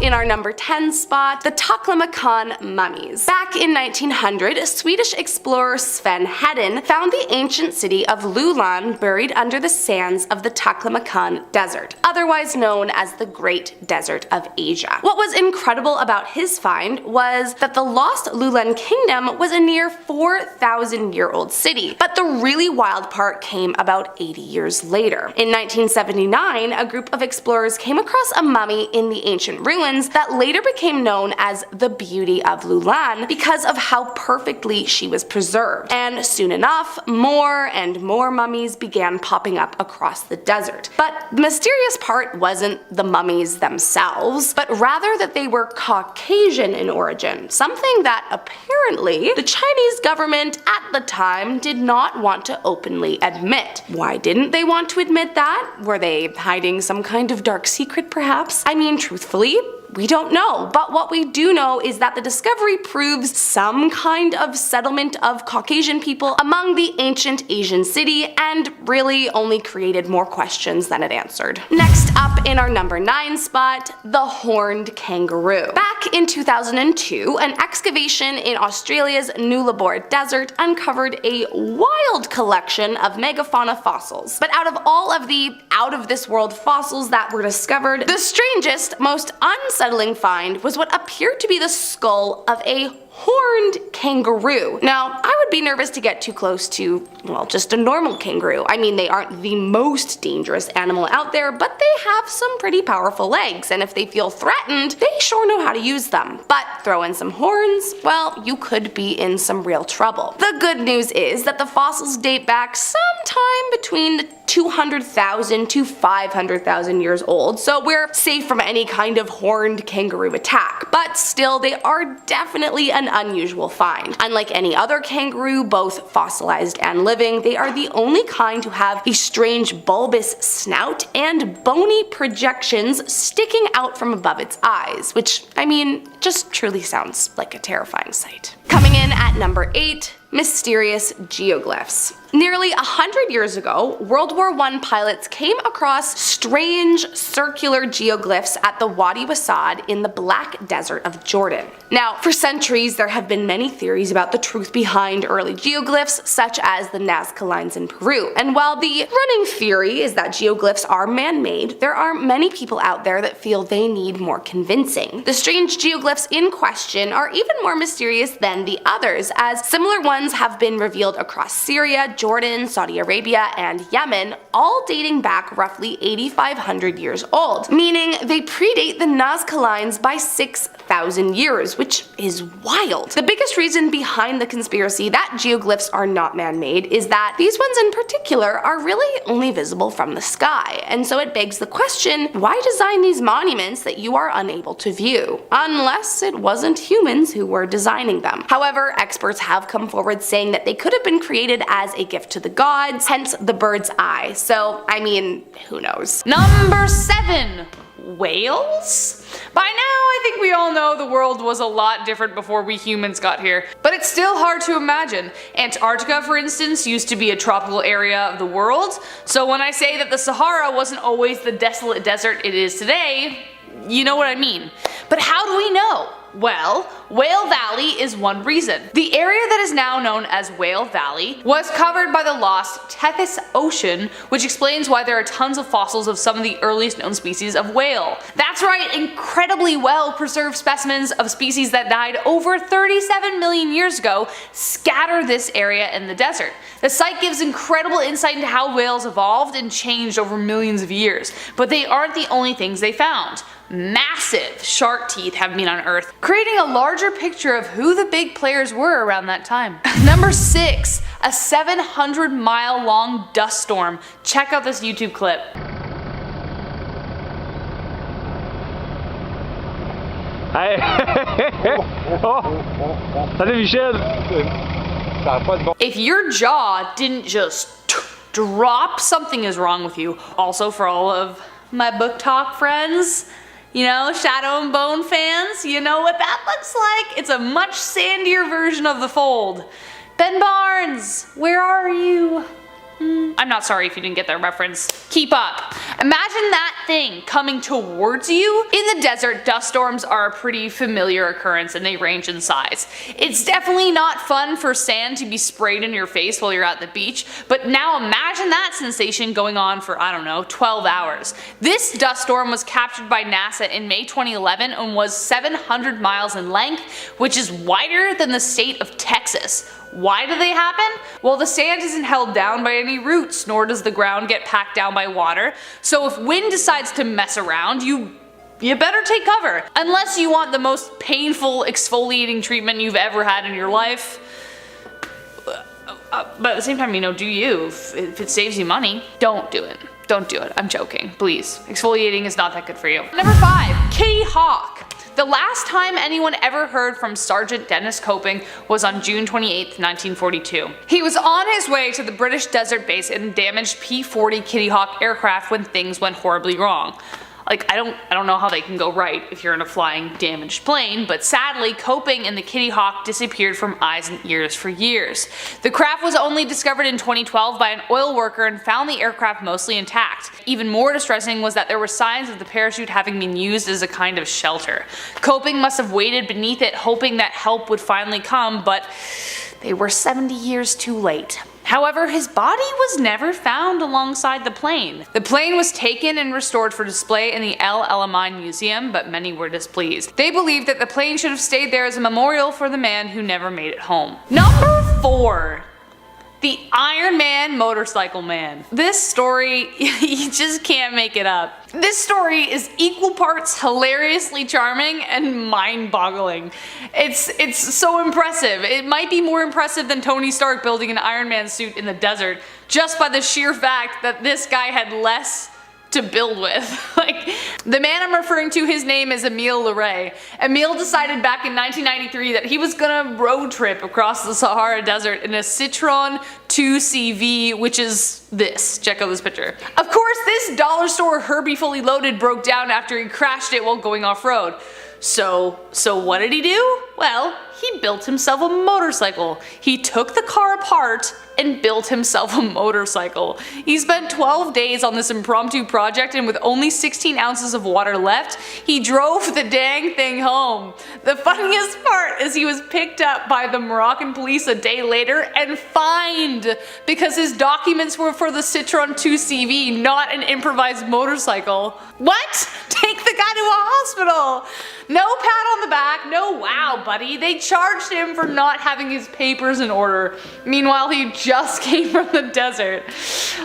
in our number 10 spot, the Taklamakan mummies. Back in 1900, Swedish explorer Sven Hedin found the ancient city of Lulan buried under the sands of the Taklamakan Desert, otherwise known as the Great Desert of Asia. What was incredible about his find was that the lost Lulan kingdom was a near 4,000-year-old city, but the really wild part came about 80 years later. In 1979, a group of explorers came across a mummy in the ancient ruins that later became known as the Beauty of Lulan because of how perfectly she was preserved. And soon enough, more and more mummies began popping up across the desert. But the mysterious part wasn't the mummies themselves, but rather that they were Caucasian in origin, something that apparently the Chinese government at the time did not want to openly admit. Why didn't they want to admit that? Were they hiding some kind of dark secret perhaps? I mean, truthfully, we don't know, but what we do know is that the discovery proves some kind of settlement of Caucasian people among the ancient Asian city and really only created more questions than it answered. Next up in our number 9 spot, the horned kangaroo. Back in 2002, an excavation in Australia's Nullarbor Desert uncovered a wild collection of megafauna fossils. But out of all of the out-of-this-world fossils that were discovered, the strangest, most unsettling find was what appeared to be the skull of a horned kangaroo. Now, I would be nervous to get too close to, well, just a normal kangaroo. I mean, they aren't the most dangerous animal out there, but they have some pretty powerful legs, and if they feel threatened, they sure know how to use them. But throw in some horns, well, you could be in some real trouble. The good news is that the fossils date back sometime between 200,000 to 500,000 years old, so we're safe from any kind of horned kangaroo attack. But still, they are definitely an unusual find. Unlike any other kangaroo, both fossilized and living, they are the only kind to have a strange bulbous snout and bony projections sticking out from above its eyes, which, I mean, just truly sounds like a terrifying sight. Coming in at number 8, mysterious geoglyphs. Nearly 100 years ago, World War I pilots came across strange circular geoglyphs at the Wadi Wasad in the Black Desert of Jordan. Now, for centuries, there have been many theories about the truth behind early geoglyphs, such as the Nazca lines in Peru. And while the running theory is that geoglyphs are man-made, there are many people out there that feel they need more convincing. The strange geoglyphs in question are even more mysterious than the others, as similar ones have been revealed across Syria, Jordan, Saudi Arabia, and Yemen, all dating back roughly 8,500 years old, meaning they predate the Nazca lines by 6,000 years, which is wild. The biggest reason behind the conspiracy that geoglyphs are not man-made is that these ones in particular are really only visible from the sky, and so it begs the question, why design these monuments that you are unable to view? Unless it wasn't humans who were designing them. However, experts have come forward saying that they could have been created as a gift to the gods, hence the bird's eye. So, I mean, who knows? Number 7. Whales? By now, I think we all know the world was a lot different before we humans got here, but it's still hard to imagine. Antarctica, for instance, used to be a tropical area of the world, so when I say that the Sahara wasn't always the desolate desert it is today, you know what I mean. But how do we know? Well, Whale Valley is one reason. The area that is now known as Whale Valley was covered by the lost Tethys Ocean, which explains why there are tons of fossils of some of the earliest known species of whale. That's right, incredibly well preserved specimens of species that died over 37 million years ago scatter this area in the desert. The site gives incredible insight into how whales evolved and changed over millions of years, but they aren't the only things they found. Massive shark teeth have been unearthed, creating a larger picture of who the big players were around that time. Number 6. A 700-mile long dust storm. Check out this YouTube clip. If your jaw didn't just drop, something is wrong with you. Also, for all of my book talk friends, you know, Shadow and Bone fans, you know what that looks like? It's a much sandier version of The Fold. Ben Barnes, where are you? I'm not sorry if you didn't get that reference. Keep up. Imagine that thing coming towards you. In the desert, dust storms are a pretty familiar occurrence and they range in size. It's definitely not fun for sand to be sprayed in your face while you're at the beach, but now imagine that sensation going on for, I don't know, 12 hours. This dust storm was captured by NASA in May 2011 and was 700 miles in length, which is wider than the state of Texas. Why do they happen? Well, the sand isn't held down by any roots, nor does the ground get packed down by water. So if wind decides to mess around, you better take cover. Unless you want the most painful exfoliating treatment you've ever had in your life. But at the same time, do you. If it saves you money, don't do it. Don't do it. I'm joking. Please. Exfoliating is not that good for you. Number 5. Kitty Hawk. The last time anyone ever heard from Sergeant Dennis Coping was on June 28, 1942. He was on his way to the British desert base in a damaged P-40 Kitty Hawk aircraft when things went horribly wrong. Like, I don't know how they can go right if you're in a flying damaged plane, but sadly, Coping and the Kitty Hawk disappeared from eyes and ears for years. The craft was only discovered in 2012 by an oil worker and found the aircraft mostly intact. Even more distressing was that there were signs of the parachute having been used as a kind of shelter. Coping must have waited beneath it hoping that help would finally come, but they were 70 years too late. However, his body was never found alongside the plane. The plane was taken and restored for display in the El Alamein Museum, but many were displeased. They believed that the plane should have stayed there as a memorial for the man who never made it home. Number 4. The Iron Man Motorcycle Man. This story, you just can't make it up. This story is equal parts hilariously charming and mind-boggling. It's so impressive. It might be more impressive than Tony Stark building an Iron Man suit in the desert, just by the sheer fact that this guy had less to build with. Like, the man I'm referring to, his name is Emile Leray. Emile decided back in 1993 that he was gonna road trip across the Sahara Desert in a Citroen 2CV, which is this. Check out this picture. Of course, this dollar store Herbie Fully Loaded broke down after he crashed it while going off-road. So what did he do? Well, he built himself a motorcycle. He took the car apart and built himself a motorcycle. He spent 12 days on this impromptu project, and with only 16 ounces of water left, he drove the dang thing home. The funniest part is he was picked up by the Moroccan police a day later and fined because his documents were for the Citroen 2CV, not an improvised motorcycle. What? Take the guy to a hospital! No pat on the back, no wow buddy. They charged him for not having his papers in order. Meanwhile, he just came from the desert.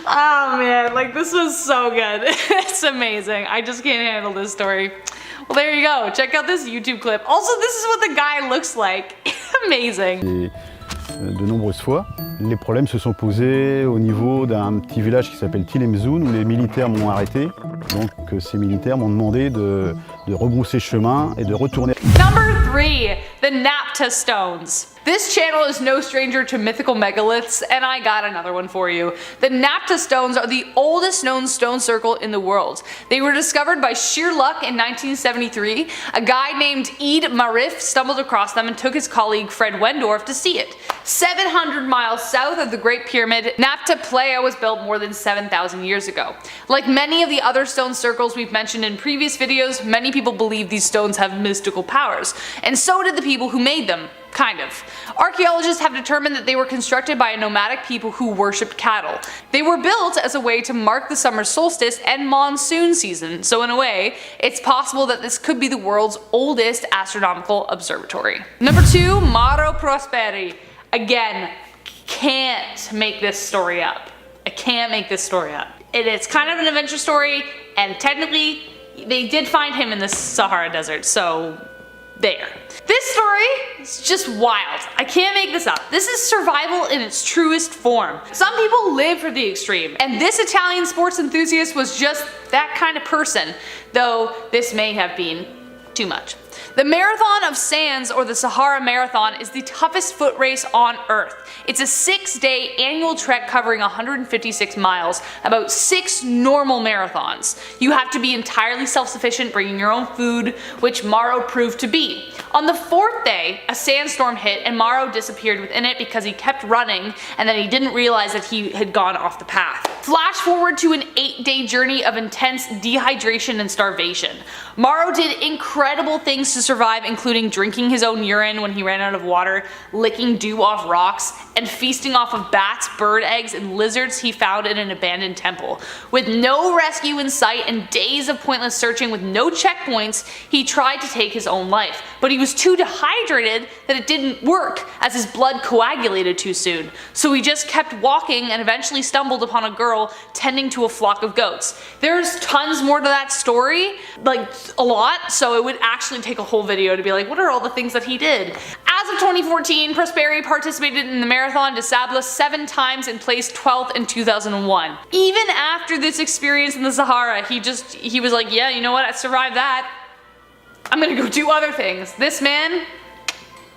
Oh man, like this was so good. It's amazing. I just can't handle this story. Well, there you go. Check out this YouTube clip. Also, this is what the guy looks like. Amazing. De nombreuses fois, les problèmes se sont posés au niveau d'un petit village qui s'appelle Tilemzoun où les militaires m'ont arrêté. Donc ces militaires m'ont demandé de rebrousser chemin et de retourner. Number 3. The Napta Stones. This channel is no stranger to mythical megaliths, and I got another one for you. The Napta Stones are the oldest known stone circle in the world. They were discovered by sheer luck in 1973. A guy named Eid Marif stumbled across them and took his colleague Fred Wendorf to see it. 700 miles south of the Great Pyramid, Napta Playa was built more than 7,000 years ago. Like many of the other stone circles we've mentioned in previous videos, many people believe these stones have mystical powers, and so did the people who made them. Kind of. Archaeologists have determined that they were constructed by a nomadic people who worshipped cattle. They were built as a way to mark the summer solstice and monsoon season, so in a way, it's possible that this could be the world's oldest astronomical observatory. Number 2, Maro Prosperi. Again, can't make this story up. I can't make this story up. It's kind of an adventure story, and technically, they did find him in the Sahara Desert, so there. This story is just wild. I can't make this up. This is survival in its truest form. Some people live for the extreme, and this Italian sports enthusiast was just that kind of person, though this may have been too much. The Marathon of Sands, or the Sahara Marathon, is the toughest foot race on Earth. It's a 6-day annual trek covering 156 miles, about 6 normal marathons. You have to be entirely self-sufficient, bringing your own food, which Morrow proved to be. On the 4th day, a sandstorm hit and Morrow disappeared within it because he kept running and then he didn't realize that he had gone off the path. Flash forward to an 8-day journey of intense dehydration and starvation. Morrow did incredible things to survive, including drinking his own urine when he ran out of water, licking dew off rocks, and feasting off of bats, bird eggs, and lizards he found in an abandoned temple. With no rescue in sight and days of pointless searching with no checkpoints, he tried to take his own life, but he was too dehydrated that it didn't work as his blood coagulated too soon. So he just kept walking and eventually stumbled upon a girl tending to a flock of goats. There's tons more to that story, like a lot, so it would actually take a whole video to be like, what are all the things that he did? As of 2014, Prosperi participated in the Marathon des Sables 7 times and placed 12th in 2001. Even after this experience in the Sahara, he was like, yeah, you know what, I survived that. I'm gonna go do other things. This man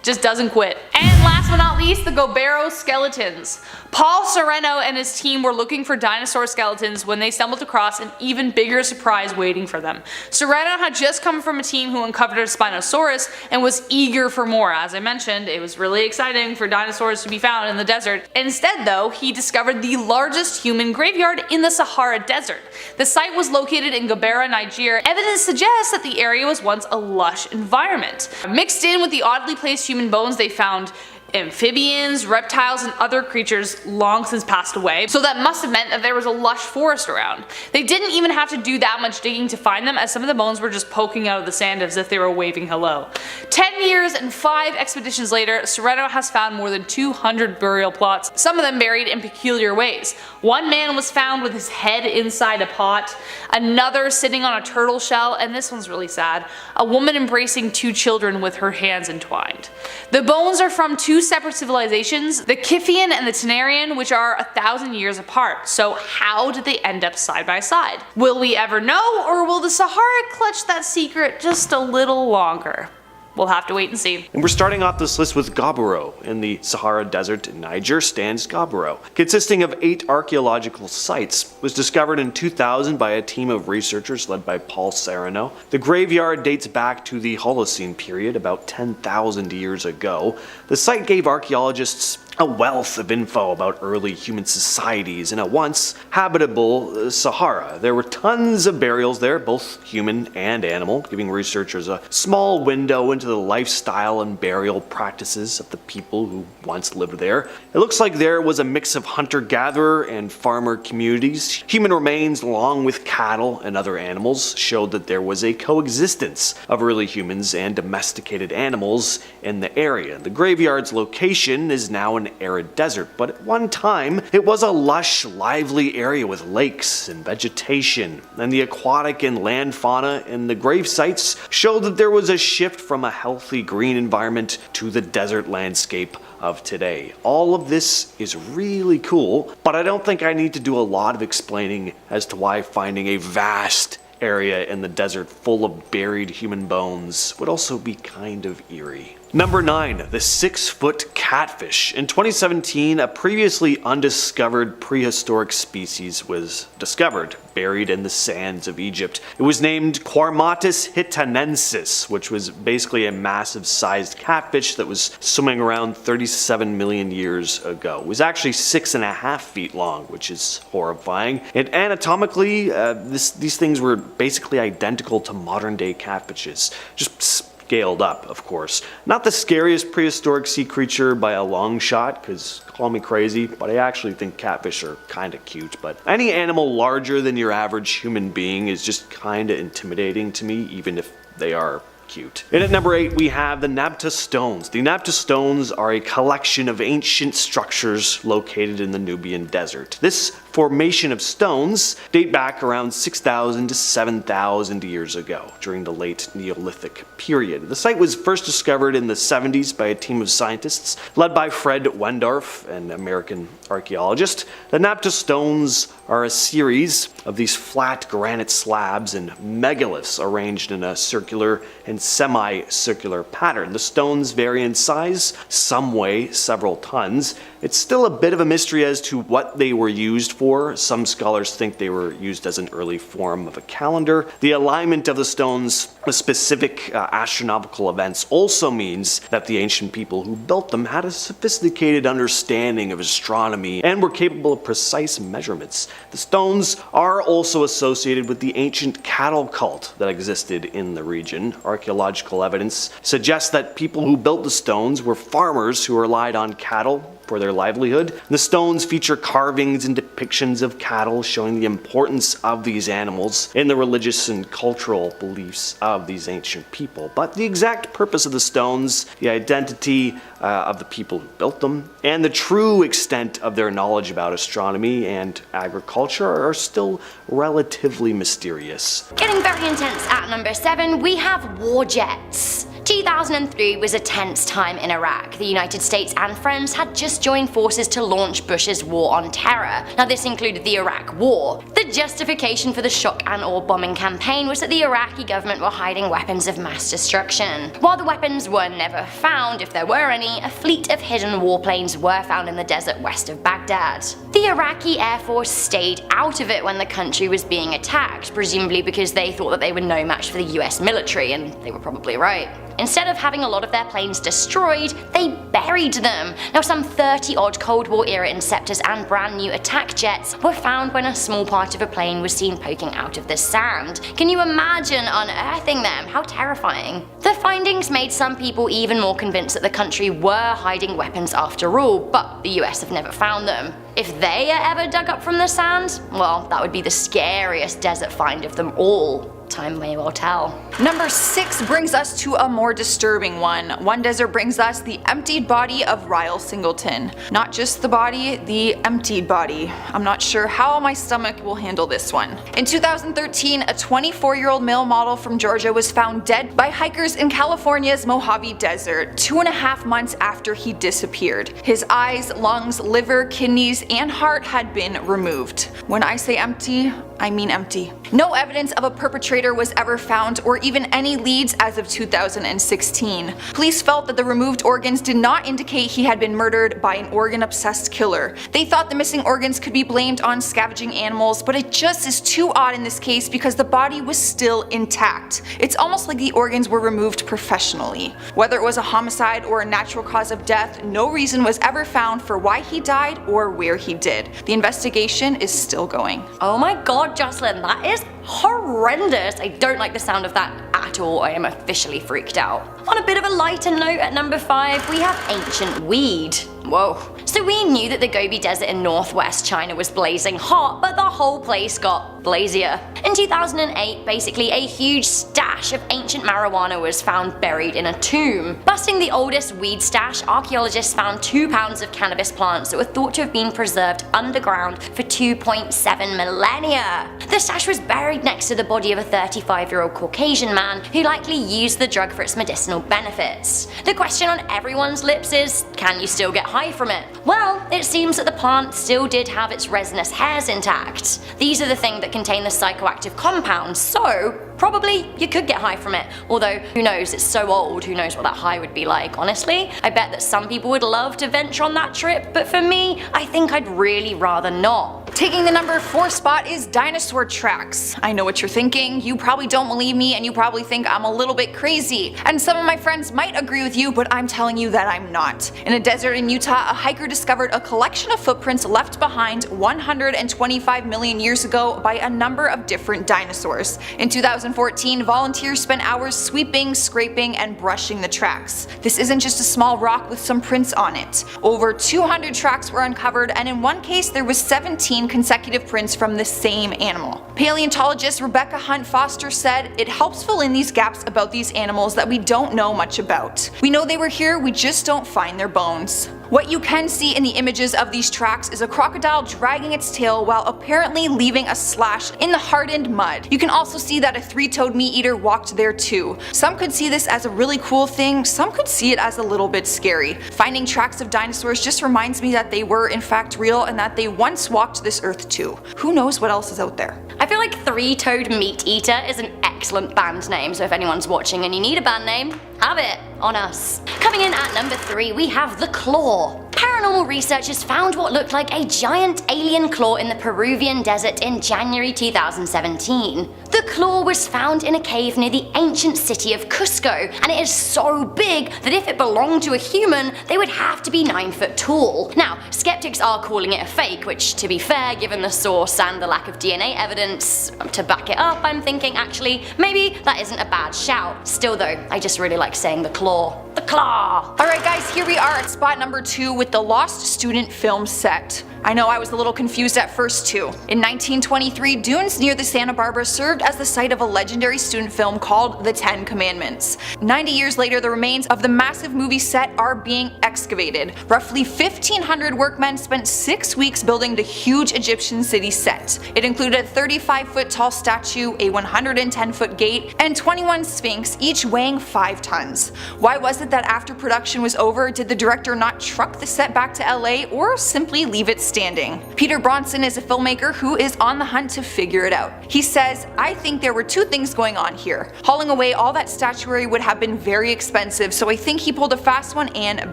just doesn't quit. And last but not least, the Gobero skeletons. Paul Sereno and his team were looking for dinosaur skeletons when they stumbled across an even bigger surprise waiting for them. Sereno had just come from a team who uncovered a Spinosaurus and was eager for more. As I mentioned, it was really exciting for dinosaurs to be found in the desert. Instead though, he discovered the largest human graveyard in the Sahara Desert. The site was located in Gobera, Niger. Evidence suggests that the area was once a lush environment. Mixed in with the oddly placed human bones, they found amphibians, reptiles, and other creatures long since passed away, so that must have meant that there was a lush forest around. They didn't even have to do that much digging to find them, as some of the bones were just poking out of the sand as if they were waving hello. 10 years and 5 expeditions later, Sereno has found more than 200 burial plots, some of them buried in peculiar ways. One man was found with his head inside a pot, another sitting on a turtle shell, and this one's really sad, a woman embracing 2 children with her hands entwined. The bones are from 2 separate civilizations, the Kiphian and the Tenarian, which are 1,000 years apart. So how did they end up side by side? Will we ever know, or will the Sahara clutch that secret just a little longer? We'll have to wait and see. And we're starting off this list with Gobero. In the Sahara Desert in Niger stands Gobero, consisting of 8 archaeological sites. It was discovered in 2000 by a team of researchers led by Paul Sereno. The graveyard dates back to the Holocene period, about 10,000 years ago. The site gave archaeologists a wealth of info about early human societies in a once habitable Sahara. There were tons of burials there, both human and animal, giving researchers a small window into the lifestyle and burial practices of the people who once lived there. It looks like there was a mix of hunter-gatherer and farmer communities. Human remains, along with cattle and other animals, showed that there was a coexistence of early humans and domesticated animals in the area. The graveyard's location is now an arid desert, but at one time it was a lush, lively area with lakes and vegetation, and the aquatic and land fauna in the grave sites showed that there was a shift from a healthy green environment to the desert landscape of today. All of this is really cool, but I don't think I need to do a lot of explaining as to why finding a vast area in the desert full of buried human bones would also be kind of eerie. Number 9. The 6-foot catfish. In 2017, a previously undiscovered prehistoric species was discovered, buried in the sands of Egypt. It was named Quarmatus hitanensis, which was basically a massive sized catfish that was swimming around 37 million years ago. It was actually 6.5 feet long, which is horrifying. And anatomically, these things were basically identical to modern day catfishes, just scaled up, of course. Not the scariest prehistoric sea creature by a long shot, because call me crazy, but I actually think catfish are kinda cute. But any animal larger than your average human being is just kinda intimidating to me, even if they are cute. And at number 8, we have the Nabta Stones. The Nabta Stones are a collection of ancient structures located in the Nubian desert. This formation of stones date back around 6,000 to 7,000 years ago, during the late Neolithic period. The site was first discovered in the 70s by a team of scientists led by Fred Wendorf, an American archaeologist. The Napta stones are a series of these flat granite slabs and megaliths arranged in a circular and semi-circular pattern. The stones vary in size, some weigh several tons. It's still a bit of a mystery as to what they were used for. Some scholars think they were used as an early form of a calendar. The alignment of the stones with specific astronomical events also means that the ancient people who built them had a sophisticated understanding of astronomy and were capable of precise measurements. The stones are also associated with the ancient cattle cult that existed in the region. Archaeological evidence suggests that people who built the stones were farmers who relied on cattle for their livelihood. The stones feature carvings and depictions of cattle showing the importance of these animals in the religious and cultural beliefs of these ancient people. But the exact purpose of the stones, the identity of the people who built them, and the true extent of their knowledge about astronomy and agriculture are still relatively mysterious. Getting very intense at number 7, we have war jets. 2003 was a tense time in Iraq. The United States and friends had just joined forces to launch Bush's war on terror. Now this included the Iraq War. The justification for the shock and awe bombing campaign was that the Iraqi government were hiding weapons of mass destruction. While the weapons were never found, if there were any, a fleet of hidden warplanes were found in the desert west of Baghdad. The Iraqi Air Force stayed out of it when the country was being attacked, presumably because they thought that they were no match for the US military, and they were probably right. Instead of having a lot of their planes destroyed, they buried them. Now some 30 odd Cold War era Inceptors and brand new attack jets were found when a small part of a plane was seen poking out of the sand. Can you imagine unearthing them? How terrifying. The findings made some people even more convinced that the country were hiding weapons after all, but the US have never found them. If they are ever dug up from the sand, well, that would be the scariest desert find of them all. Time may well tell. Number 6 brings us to a more disturbing one. One desert brings us the emptied body of Ryle Singleton. Not just the body, the emptied body. I'm not sure how my stomach will handle this one. In 2013, a 24-year-old male model from Georgia was found dead by hikers in California's Mojave Desert 2.5 months after he disappeared. His eyes, lungs, liver, kidneys, and heart had been removed. When I say empty, I mean empty. No evidence of a perpetrator was ever found, or even any leads as of 2016. Police felt that the removed organs did not indicate he had been murdered by an organ-obsessed killer. They thought the missing organs could be blamed on scavenging animals, but it just is too odd in this case because the body was still intact. It's almost like the organs were removed professionally. Whether it was a homicide or a natural cause of death, no reason was ever found for why he died or where he did. The investigation is still going. Oh my god, Jocelyn, that is horrendous. I don't like the sound of that at all. I am officially freaked out. On a bit of a lighter note, at number 5, we have ancient weed. Whoa. So we knew that the Gobi Desert in northwest China was blazing hot, but the whole place got blazier. In 2008, basically a huge stash of ancient marijuana was found buried in a tomb. Busting the oldest weed stash, archaeologists found 2 pounds of cannabis plants that were thought to have been preserved underground for 2.7 millennia. The stash was buried next to the body of a 35-year-old Caucasian man who likely used the drug for its medicinal benefits. The question on everyone's lips is, can you still get high from it? Well, it seems that the plant still did have its resinous hairs intact. These are the things that contain the psychoactive compounds, so probably you could get high from it. Although, who knows, it's so old, who knows what that high would be like, honestly. I bet that some people would love to venture on that trip, but for me, I think I'd really rather not. Taking the number 4 spot is dinosaur tracks. I know what you're thinking, you probably don't believe me and you probably think I'm a little bit crazy. And some of my friends might agree with you, but I'm telling you that I'm not. In a desert in Utah, a hiker discovered a collection of footprints left behind 125 million years ago by a number of different dinosaurs. In 2014, volunteers spent hours sweeping, scraping, and brushing the tracks. This isn't just a small rock with some prints on it. Over 200 tracks were uncovered, and in one case there was 17 consecutive prints from the same animal. Paleontologist Rebecca Hunt Foster said, "It helps fill in these gaps about these animals that we don't know much about. We know they were here, we just don't find their bones." What you can see in the images of these tracks is a crocodile dragging its tail while apparently leaving a slash in the hardened mud. You can also see that a three-toed meat eater walked there too. Some could see this as a really cool thing, some could see it as a little bit scary. Finding tracks of dinosaurs just reminds me that they were in fact real and that they once walked this earth too. Who knows what else is out there? I feel like Three-Toed Meat Eater is an excellent band name, so if anyone's watching and you need a band name, have it on us. Coming in at number 3, we have the Claw. Paranormal researchers found what looked like a giant alien claw in the Peruvian desert in January 2017. The claw was found in a cave near the ancient city of Cusco, and it is so big that if it belonged to a human, they would have to be 9 foot tall. Now, skeptics are calling it a fake, which to be fair, given the source and the lack of DNA evidence to back it up, I'm thinking actually, maybe that isn't a bad shout. Still though, I just really like saying the claw. The claw! Alright guys, here we are at spot number 2 with the Lost Student film set. I know I was a little confused at first too. In 1923, dunes near the Santa Barbara served as the site of a legendary student film called The 10 Commandments. 90 years later, the remains of the massive movie set are being excavated. Roughly 1,500 workmen spent 6 weeks building the huge Egyptian city set. It included a 35-foot tall statue, a 110-foot gate, and 21 sphinx, each weighing 5 tons. Why was it that after production was over, did the director not truck the set back to LA or simply leave it standing? Peter Bronson is a filmmaker who is on the hunt to figure it out. He says, "I think there were 2 things going on here. Hauling away all that statuary would have been very expensive, so I think he pulled a fast one and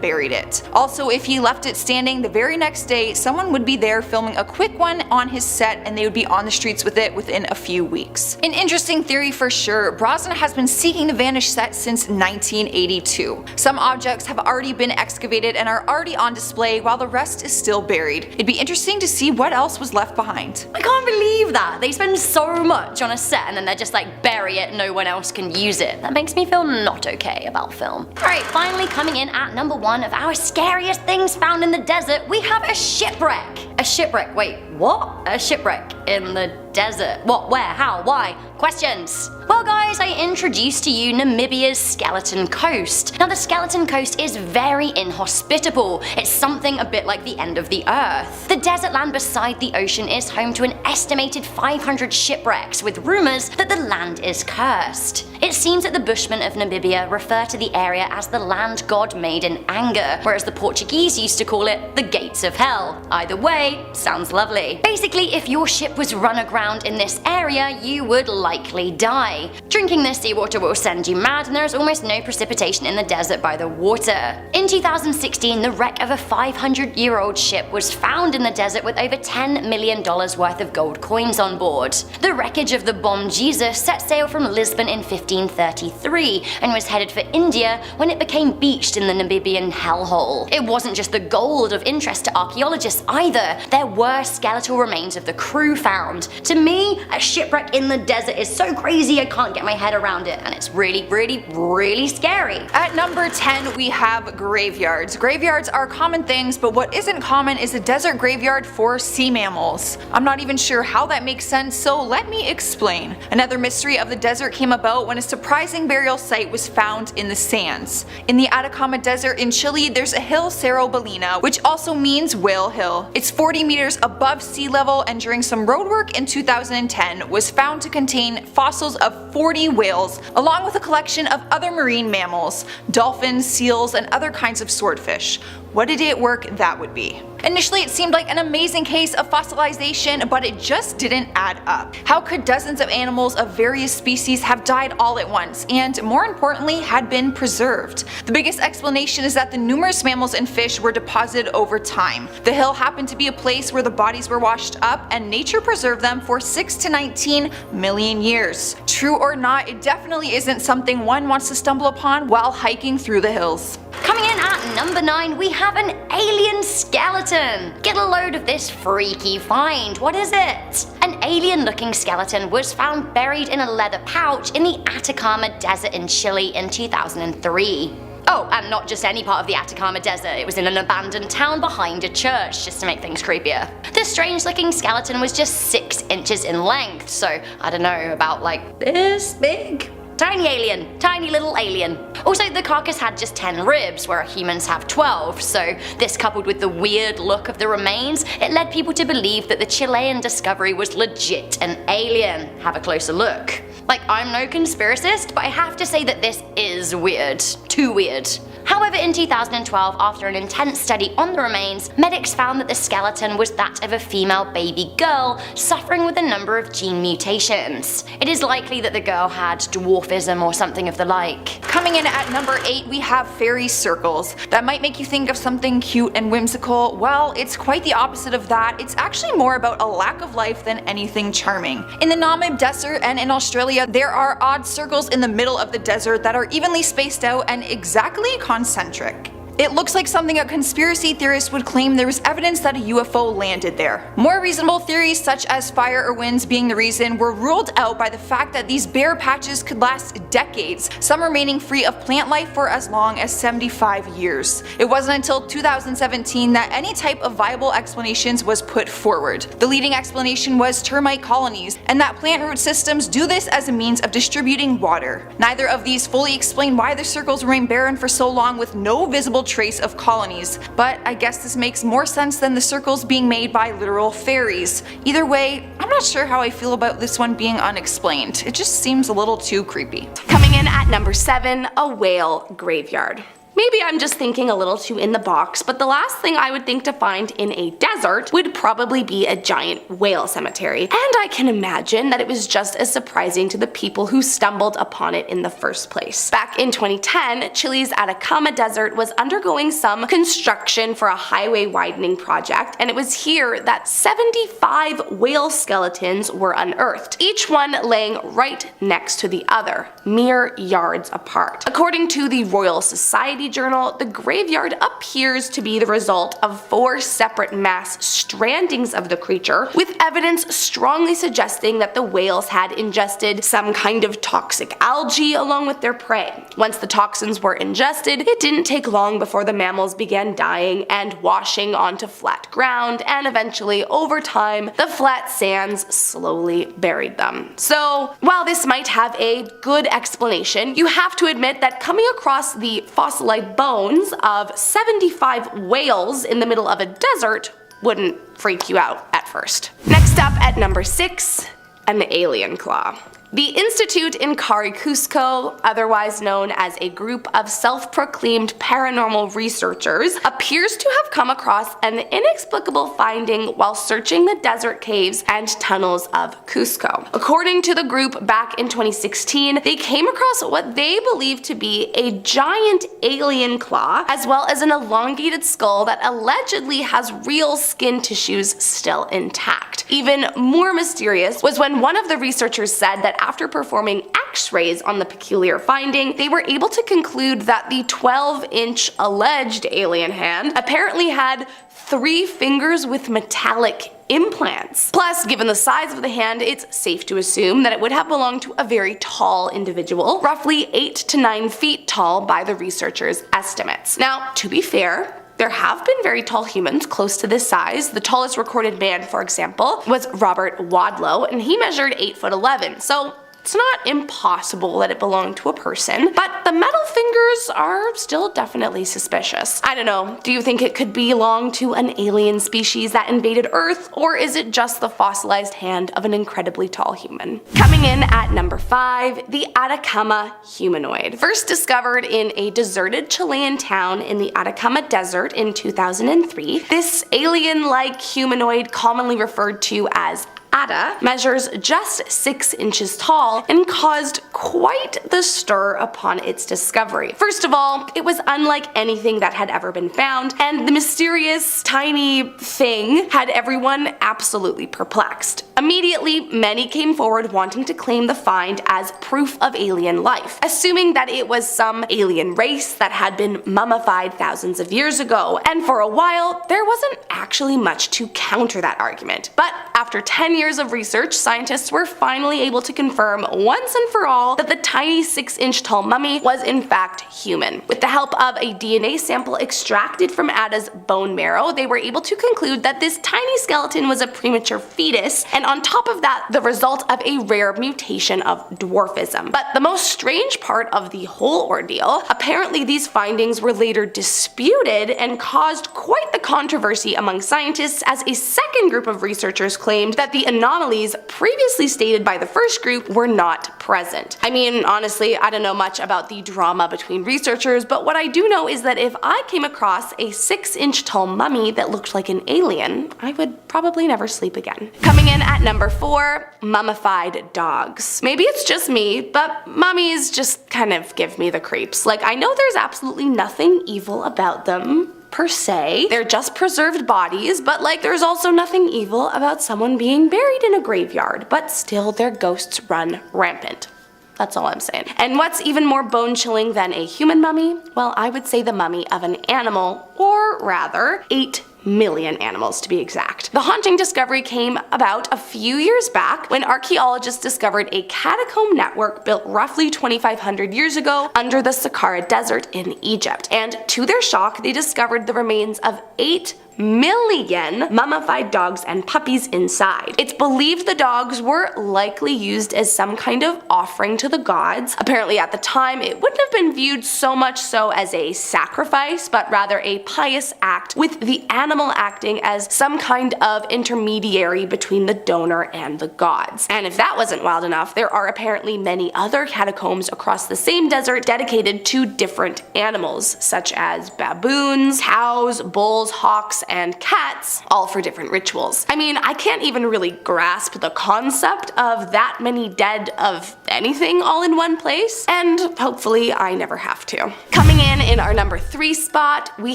buried it. Also, if he left it standing, the very next day someone would be there filming a quick one on his set and they would be on the streets with it within a few weeks." An interesting theory for sure. Brosnan has been seeking the vanished set since 1982. Some objects have already been excavated and are already on display while the rest is still buried. It'd be interesting to see what else was left behind. I can't believe that. They spend so much on a set and then they're just like bury it, no one else can use it. That makes me feel not okay about film. Alright, finally coming in at number 1 of our scariest things found in the desert, we have a shipwreck. A shipwreck, wait, what? A shipwreck in the desert? What, where, how, why? Questions. Well guys, I introduced to you Namibia's Skeleton Coast. Now the Skeleton Coast is very inhospitable. It's something a bit like the end of the earth. The desert land beside the ocean is home to an estimated 500 shipwrecks, with rumours that the land is cursed. It seems that the Bushmen of Namibia refer to the area as the land God made in anger, whereas the Portuguese used to call it the gates of hell. Either way, sounds lovely. Basically, if your ship was run aground in this area, you would likely die. Drinking this seawater will send you mad, and there is almost no precipitation in the desert by the water. In 2016, the wreck of a 500-year-old ship was found in the desert with over $10 million worth of gold coins on board. The wreckage of the Bom Jesus set sail from Lisbon in 1533 and was headed for India when it became beached in the Namibian hellhole. It wasn't just the gold of interest to archaeologists either. There were skeletal remains of the crew found. To me, a shipwreck in the desert is so crazy I can't get my head around it, and it's really, really, really scary. At number 10, we have graveyards. Graveyards are common things, but what isn't common is a desert graveyard for sea mammals. I'm not even sure how that makes sense, so let me explain. Another mystery of the desert came about when a surprising burial site was found in the sands. In the Atacama Desert in Chile, there's a hill, Cerro Bolina, which also means Whale Hill. It's 40 meters above sea level, and during some roadwork in 2010 was found to contain fossils of 40 whales, along with a collection of other marine mammals, dolphins, seals, and other kinds of swordfish. What a day at work that would be. Initially it seemed like an amazing case of fossilization, but it just didn't add up. How could dozens of animals of various species have died all at once, and more importantly, had been preserved? The biggest explanation is that the numerous mammals and fish were deposited over time. The hill happened to be a place where the bodies were washed up, and nature preserved them for 6 to 19 million years. True or not, it definitely isn't something one wants to stumble upon while hiking through the hills. Coming in at number 9, we have an alien skeleton. Get a load of this freaky find. What is it? An alien-looking skeleton was found buried in a leather pouch in the Atacama Desert in Chile in 2003. Oh, and not just any part of the Atacama Desert, it was in an abandoned town behind a church, just to make things creepier. This strange looking skeleton was just 6 inches in length, so I don't know, about like this big? Tiny alien, tiny little alien. Also, the carcass had just 10 ribs, where humans have 12, so this coupled with the weird look of the remains, it led people to believe that the Chilean discovery was legit an alien. Have a closer look. Like, I'm no conspiracist, but I have to say that this is weird. Too weird. However, in 2012, after an intense study on the remains, medics found that the skeleton was that of a female baby girl suffering with a number of gene mutations. It is likely that the girl had dwarfism or something of the like. Coming in at number 8, we have fairy circles. That might make you think of something cute and whimsical. Well, it's quite the opposite of that. It's actually more about a lack of life than anything charming. In the Namib Desert and in Australia, there are odd circles in the middle of the desert that are evenly spaced out and exactly concentric. It looks like something a conspiracy theorist would claim there was evidence that a UFO landed there. More reasonable theories, such as fire or winds being the reason, were ruled out by the fact that these bare patches could last decades, some remaining free of plant life for as long as 75 years. It wasn't until 2017 that any type of viable explanations was put forward. The leading explanation was termite colonies, and that plant root systems do this as a means of distributing water. Neither of these fully explain why the circles remain barren for so long with no visible trace of colonies, but I guess this makes more sense than the circles being made by literal fairies. Either way, I'm not sure how I feel about this one being unexplained. It just seems a little too creepy. Coming in at number 7, a whale graveyard. Maybe I'm just thinking a little too in the box, but the last thing I would think to find in a desert would probably be a giant whale cemetery. And I can imagine that it was just as surprising to the people who stumbled upon it in the first place. Back in 2010, Chile's Atacama Desert was undergoing some construction for a highway widening project, and it was here that 75 whale skeletons were unearthed, each one laying right next to the other, mere yards apart. According to the Royal Society Journal, the graveyard appears to be the result of 4 separate mass strandings of the creature, with evidence strongly suggesting that the whales had ingested some kind of toxic algae along with their prey. Once the toxins were ingested, it didn't take long before the mammals began dying and washing onto flat ground, and eventually, over time, the flat sands slowly buried them. So, while this might have a good explanation, you have to admit that coming across the fossilized bones of 75 whales in the middle of a desert wouldn't freak you out at first. Next up at number 6, an alien claw. The Institute in Cari, Cusco, otherwise known as a group of self-proclaimed paranormal researchers, appears to have come across an inexplicable finding while searching the desert caves and tunnels of Cusco. According to the group, back in 2016, they came across what they believe to be a giant alien claw, as well as an elongated skull that allegedly has real skin tissues still intact. Even more mysterious was when one of the researchers said that after performing x-rays on the peculiar finding, they were able to conclude that the 12-inch alleged alien hand apparently had 3 fingers with metallic implants. Plus, given the size of the hand, it's safe to assume that it would have belonged to a very tall individual, roughly 8 to 9 feet tall by the researchers' estimates. Now, to be fair, there have been very tall humans close to this size. The tallest recorded man, for example, was Robert Wadlow, and he measured 8'11", so it's not impossible that it belonged to a person, but the metal fingers are still definitely suspicious. I don't know, do you think it could belong to an alien species that invaded Earth, or is it just the fossilized hand of an incredibly tall human? Coming in at number 5, the Atacama humanoid. First discovered in a deserted Chilean town in the Atacama Desert in 2003, this alien-like humanoid, commonly referred to as Ada, measures just 6 inches tall and caused quite the stir upon its discovery. First of all, it was unlike anything that had ever been found, and the mysterious tiny thing had everyone absolutely perplexed. Immediately, many came forward wanting to claim the find as proof of alien life, assuming that it was some alien race that had been mummified thousands of years ago, and for a while, there wasn't actually much to counter that argument. But after 10 years years of research, scientists were finally able to confirm once and for all that the tiny 6-inch tall mummy was in fact human. With the help of a DNA sample extracted from Ada's bone marrow, they were able to conclude that this tiny skeleton was a premature fetus, and on top of that, the result of a rare mutation of dwarfism. But the most strange part of the whole ordeal, apparently these findings were later disputed and caused quite the controversy among scientists, as a second group of researchers claimed that the anomalies previously stated by the first group were not present. I mean, honestly, I don't know much about the drama between researchers, but what I do know is that if I came across a 6-inch tall mummy that looked like an alien, I would probably never sleep again. Coming in at number 4, mummified dogs. Maybe it's just me, but mummies just kind of give me the creeps. Like, I know there's absolutely nothing evil about them per se. They're just preserved bodies, but like there's also nothing evil about someone being buried in a graveyard, but still their ghosts run rampant. That's all I'm saying. And what's even more bone-chilling than a human mummy? Well, I would say the mummy of an animal, or rather, 8 million animals to be exact. The haunting discovery came about a few years back when archaeologists discovered a catacomb network built roughly 2,500 years ago under the Sahara Desert in Egypt. And to their shock, they discovered the remains of 8 million mummified dogs and puppies inside. It's believed the dogs were likely used as some kind of offering to the gods. Apparently at the time, it wouldn't have been viewed so much so as a sacrifice, but rather a pious act, with the animal acting as some kind of intermediary between the donor and the gods. And if that wasn't wild enough, there are apparently many other catacombs across the same desert dedicated to different animals, such as baboons, cows, bulls, hawks, and cats, all for different rituals. I mean, I can't even really grasp the concept of that many dead of anything all in one place, and hopefully I never have to. Coming in our number 3 spot, we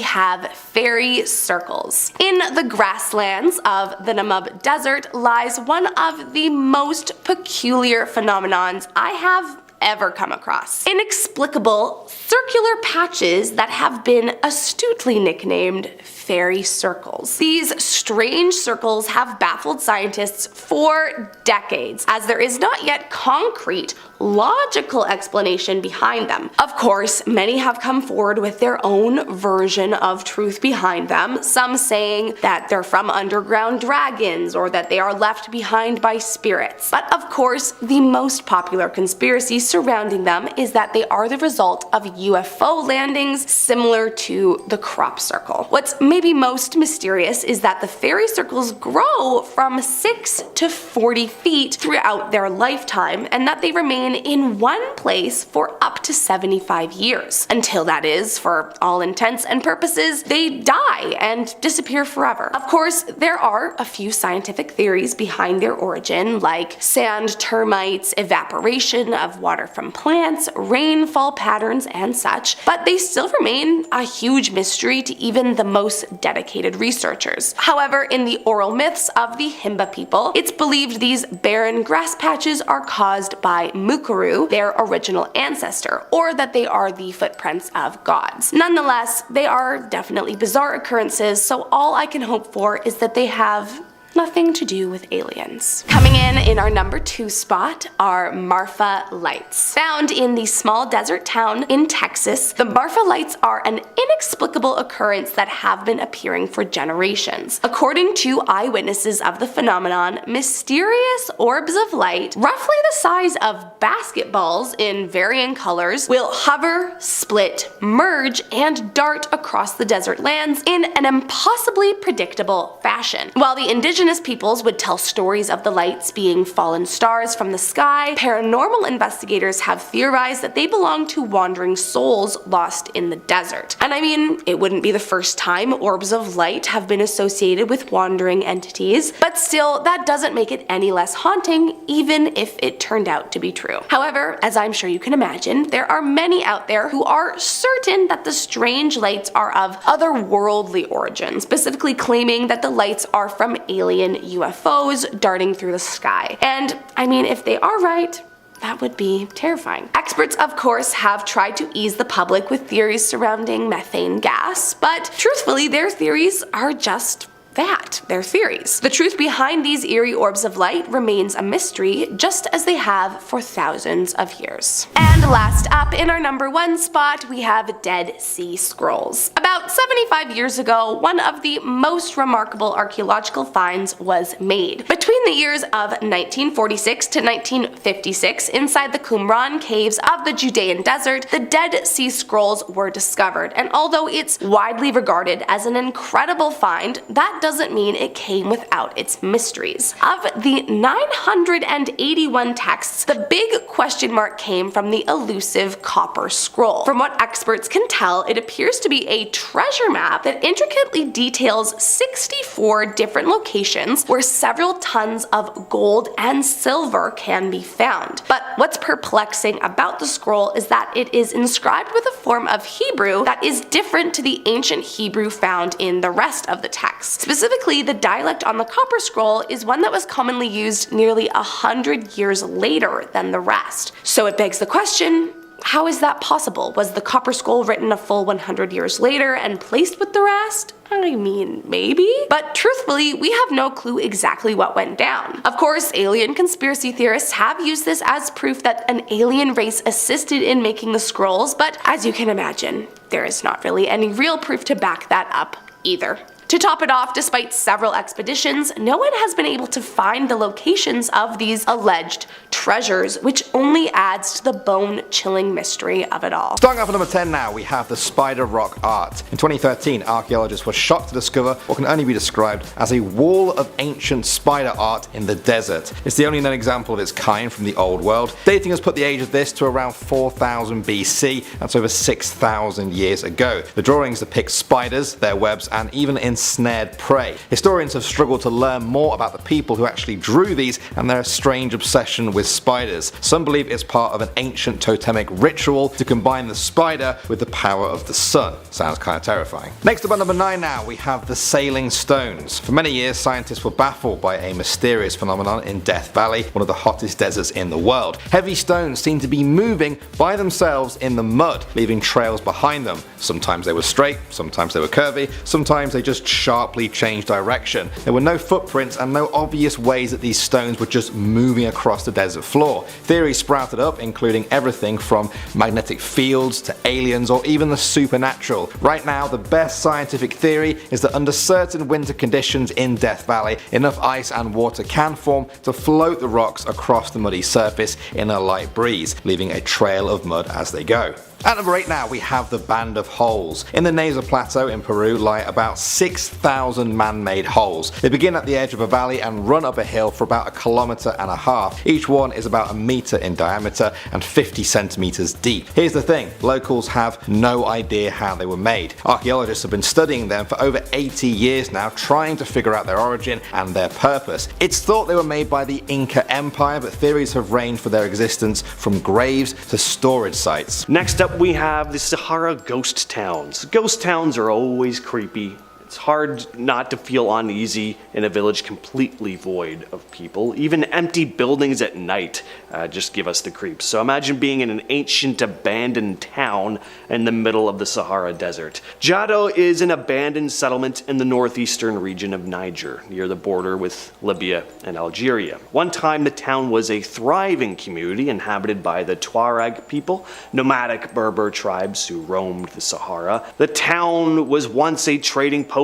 have fairy circles. In the grasslands of the Namib Desert lies one of the most peculiar phenomenons I have ever come across. Inexplicable circular patches that have been astutely nicknamed fairy circles. These strange circles have baffled scientists for decades, as there is not yet concrete, logical explanation behind them. Of course, many have come forward with their own version of truth behind them, some saying that they're from underground dragons or that they are left behind by spirits. But of course, the most popular conspiracy surrounding them is that they are the result of UFO landings similar to the crop circle. What's maybe most mysterious is that the fairy circles grow from 6 to 40 feet throughout their lifetime, and that they remain in one place for up to 75 years. Until, that is, for all intents and purposes, they die and disappear forever. Of course, there are a few scientific theories behind their origin, like sand termites, evaporation of water from plants, rainfall patterns, and such, but they still remain a huge mystery to even the most dedicated researchers. However, in the oral myths of the Himba people, it's believed these barren grass patches are caused by Mukuru, their original ancestor, or that they are the footprints of gods. Nonetheless, they are definitely bizarre occurrences, so all I can hope for is that they have nothing to do with aliens. Coming in our number 2 spot are Marfa lights. Found in the small desert town in Texas, the Marfa lights are an inexplicable occurrence that have been appearing for generations. According to eyewitnesses of the phenomenon, mysterious orbs of light, roughly the size of basketballs in varying colors, will hover, split, merge, and dart across the desert lands in an impossibly predictable fashion. While the indigenous peoples would tell stories of the lights being fallen stars from the sky, paranormal investigators have theorized that they belong to wandering souls lost in the desert. And I mean, it wouldn't be the first time orbs of light have been associated with wandering entities, but still, that doesn't make it any less haunting, even if it turned out to be true. However, as I'm sure you can imagine, there are many out there who are certain that the strange lights are of otherworldly origin, specifically claiming that the lights are from alien UFOs darting through the sky. And I mean, if they are right, that would be terrifying. Experts, of course, have tried to ease the public with theories surrounding methane gas, but truthfully, their theories are just that their theories. The truth behind these eerie orbs of light remains a mystery, just as they have for thousands of years. And last up, in our number 1 spot, we have Dead Sea Scrolls. About 75 years ago, one of the most remarkable archaeological finds was made. Between the years of 1946 to 1956, inside the Qumran caves of the Judean desert, the Dead Sea Scrolls were discovered, and although it's widely regarded as an incredible find, that doesn't mean it came without its mysteries. Of the 981 texts, the big question mark came from the elusive copper scroll. From what experts can tell, it appears to be a treasure map that intricately details 64 different locations where several tons of gold and silver can be found. But what's perplexing about the scroll is that it is inscribed with a form of Hebrew that is different to the ancient Hebrew found in the rest of the text. Specifically, the dialect on the copper scroll is one that was commonly used nearly 100 years later than the rest. So it begs the question, how is that possible? Was the copper scroll written a full 100 years later and placed with the rest? I mean, maybe? But truthfully, we have no clue exactly what went down. Of course, alien conspiracy theorists have used this as proof that an alien race assisted in making the scrolls, but as you can imagine, there is not really any real proof to back that up either. To top it off, despite several expeditions, no one has been able to find the locations of these alleged treasures, which only adds to the bone-chilling mystery of it all. Starting off at number 10 now, we have the Spider Rock Art. In 2013, archaeologists were shocked to discover what can only be described as a wall of ancient spider art in the desert. It's the only known example of its kind from the old world. Dating has put the age of this to around 4000 BC, that's over 6,000 years ago. The drawings depict spiders, their webs, and even ensnared prey. Historians have struggled to learn more about the people who actually drew these and their strange obsession with spiders. Some believe it's part of an ancient totemic ritual to combine the spider with the power of the sun. Sounds kind of terrifying. Next up at number 9 now, we have the Sailing Stones. For many years, scientists were baffled by a mysterious phenomenon in Death Valley, one of the hottest deserts in the world. Heavy stones seemed to be moving by themselves in the mud, leaving trails behind them. Sometimes they were straight, sometimes they were curvy, sometimes they just sharply changed direction. There were no footprints and no obvious ways that these stones were just moving across the desert floor. Theories sprouted up, including everything from magnetic fields to aliens or even the supernatural. Right now, the best scientific theory is that under certain winter conditions in Death Valley, enough ice and water can form to float the rocks across the muddy surface in a light breeze, leaving a trail of mud as they go. At number 8 now, we have the Band of Holes. In the Neza Plateau in Peru lie about 6,000 man-made holes. They begin at the edge of a valley and run up a hill for about 1.5 kilometers. Each one is about 1 meter in diameter and 50 centimeters deep. Here's the thing, locals have no idea how they were made. Archaeologists have been studying them for over 80 years now, trying to figure out their origin and their purpose. It's thought they were made by the Inca Empire, but theories have ranged for their existence from graves to storage sites. Next up we have the Sahara ghost towns. Ghost towns are always creepy. It's hard not to feel uneasy in a village completely void of people. Even empty buildings at night just give us the creeps. So imagine being in an ancient abandoned town in the middle of the Sahara Desert. Jado is an abandoned settlement in the northeastern region of Niger, near the border with Libya and Algeria. One time the town was a thriving community inhabited by the Tuareg people, nomadic Berber tribes who roamed the Sahara. The town was once a trading post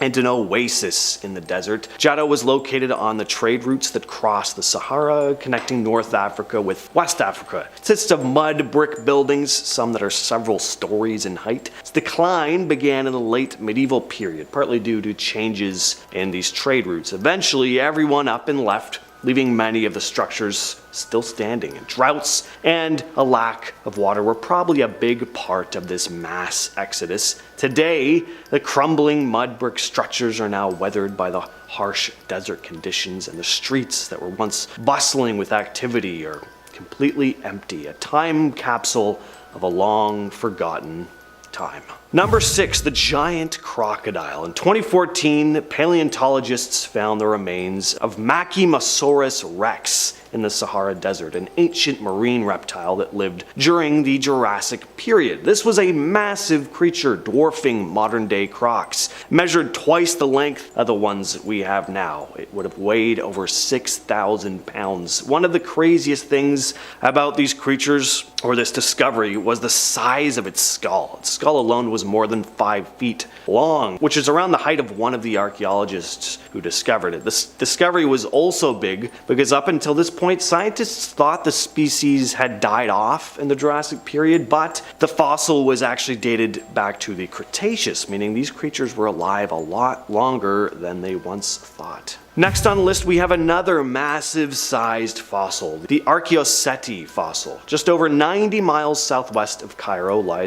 and an oasis in the desert. Jado was located on the trade routes that cross the Sahara, connecting North Africa with West Africa. It consists of mud brick buildings, some that are several stories in height. Its decline began in the late medieval period, partly due to changes in these trade routes. Eventually, everyone up and left, leaving many of the structures still standing. And droughts and a lack of water were probably a big part of this mass exodus. Today, the crumbling mud brick structures are now weathered by the harsh desert conditions, and the streets that were once bustling with activity are completely empty, a time capsule of a long forgotten time. Number 6, the giant crocodile. In 2014, paleontologists found the remains of Machimasaurus rex in the Sahara Desert, an ancient marine reptile that lived during the Jurassic period. This was a massive creature dwarfing modern-day crocs, measured twice the length of the ones we have now. It would have weighed over 6,000 pounds. One of the craziest things about these creatures, or this discovery, was the size of its skull. Its skull alone was more than 5 feet long, which is around the height of one of the archaeologists who discovered it. This discovery was also big because up until this point, scientists thought the species had died off in the Jurassic period, but the fossil was actually dated back to the Cretaceous, meaning these creatures were alive a lot longer than they once thought. Next on the list, we have another massive sized fossil, the Archaeoceti fossil. Just over 90 miles southwest of Cairo lies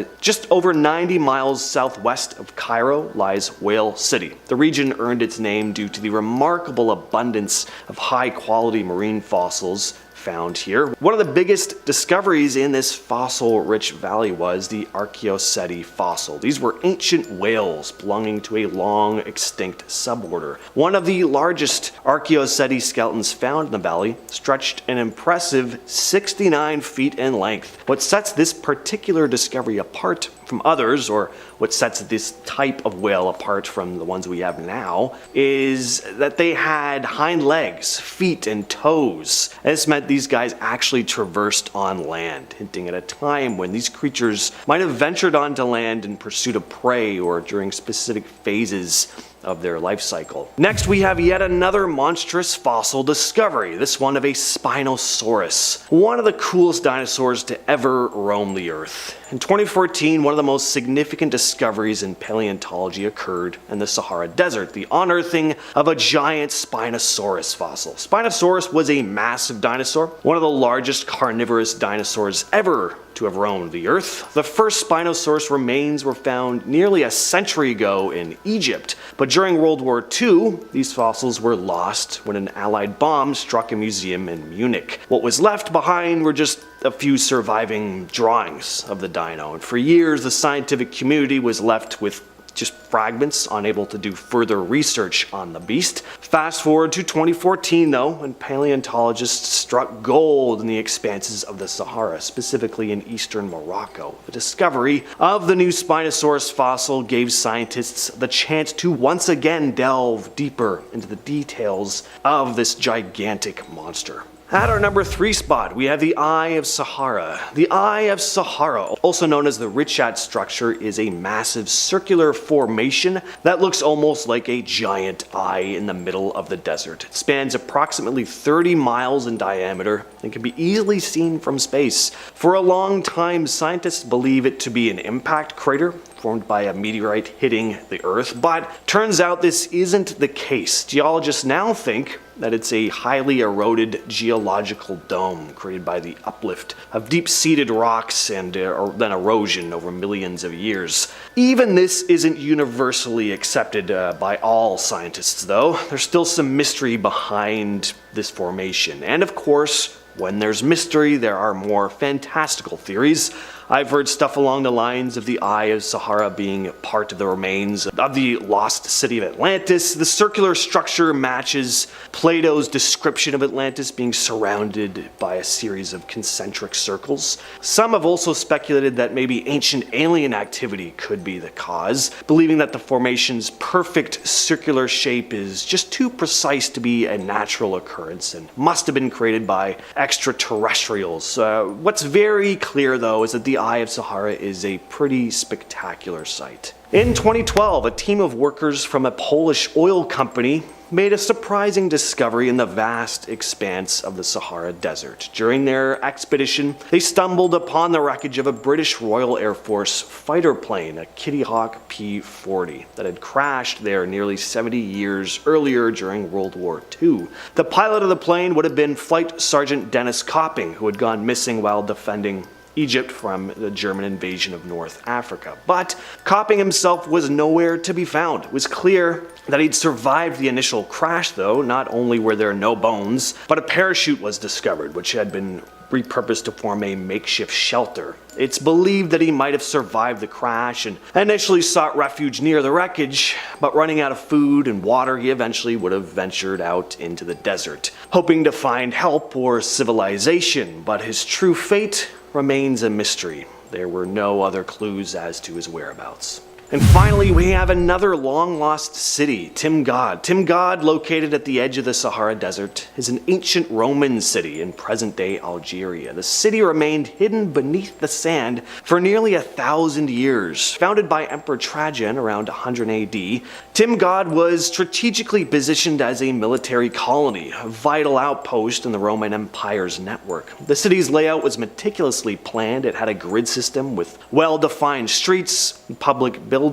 Whale City. The region earned its name due to the remarkable abundance of high quality marine fossils found here. One of the biggest discoveries in this fossil-rich valley was the Archaeoceti fossil. These were ancient whales belonging to a long extinct suborder. One of the largest Archaeoceti skeletons found in the valley stretched an impressive 69 feet in length. What sets this particular discovery apart from others, or what sets this type of whale apart from the ones we have now, is that they had hind legs, feet, and toes. And this meant these guys actually traversed on land, hinting at a time when these creatures might have ventured onto land in pursuit of prey or during specific phases of their life cycle. Next, we have yet another monstrous fossil discovery, this one of a Spinosaurus, one of the coolest dinosaurs to ever roam the earth. In 2014, one of the most significant discoveries in paleontology occurred in the Sahara Desert, the unearthing of a giant Spinosaurus fossil. Spinosaurus was a massive dinosaur, one of the largest carnivorous dinosaurs ever to have roamed the earth. The first Spinosaurus remains were found nearly a century ago in Egypt, but during World War II, these fossils were lost when an Allied bomb struck a museum in Munich. What was left behind were just a few surviving drawings of the dino, and for years the scientific community was left with just fragments, unable to do further research on the beast. Fast forward to 2014 though, when paleontologists struck gold in the expanses of the Sahara, specifically in eastern Morocco. The discovery of the new Spinosaurus fossil gave scientists the chance to once again delve deeper into the details of this gigantic monster. At our number 3 spot, we have the Eye of Sahara. The Eye of Sahara, also known as the Richat structure, is a massive circular formation that looks almost like a giant eye in the middle of the desert. It spans approximately 30 miles in diameter and can be easily seen from space. For a long time, scientists believe it to be an impact crater formed by a meteorite hitting the Earth, but turns out this isn't the case. Geologists now think that it's a highly eroded geological dome created by the uplift of deep-seated rocks and then erosion over millions of years. Even this isn't universally accepted by all scientists though. There's still some mystery behind this formation, and of course, when there's mystery, there are more fantastical theories. I've heard stuff along the lines of the Eye of Sahara being part of the remains of the lost city of Atlantis. The circular structure matches Plato's description of Atlantis being surrounded by a series of concentric circles. Some have also speculated that maybe ancient alien activity could be the cause, believing that the formation's perfect circular shape is just too precise to be a natural occurrence and must have been created by extraterrestrials. What's very clear though is that the Eye of Sahara is a pretty spectacular sight. In 2012, a team of workers from a Polish oil company made a surprising discovery in the vast expanse of the Sahara Desert. During their expedition, they stumbled upon the wreckage of a British Royal Air Force fighter plane, a Kitty Hawk P-40, that had crashed there nearly 70 years earlier during World War II. The pilot of the plane would have been Flight Sergeant Dennis Copping, who had gone missing while defending Egypt from the German invasion of North Africa. But Copping himself was nowhere to be found. It was clear that he'd survived the initial crash though. Not only were there no bones, but a parachute was discovered, which had been repurposed to form a makeshift shelter. It's believed that he might have survived the crash and initially sought refuge near the wreckage, but running out of food and water, he eventually would have ventured out into the desert, hoping to find help or civilization, but his true fate remains a mystery. There were no other clues as to his whereabouts. And finally, we have another long-lost city, Timgad. Timgad, located at the edge of the Sahara Desert, is an ancient Roman city in present-day Algeria. The city remained hidden beneath the sand for nearly 1,000 years. Founded by Emperor Trajan around 100 AD, Timgad was strategically positioned as a military colony, a vital outpost in the Roman Empire's network. The city's layout was meticulously planned. It had a grid system with well-defined streets, public buildings,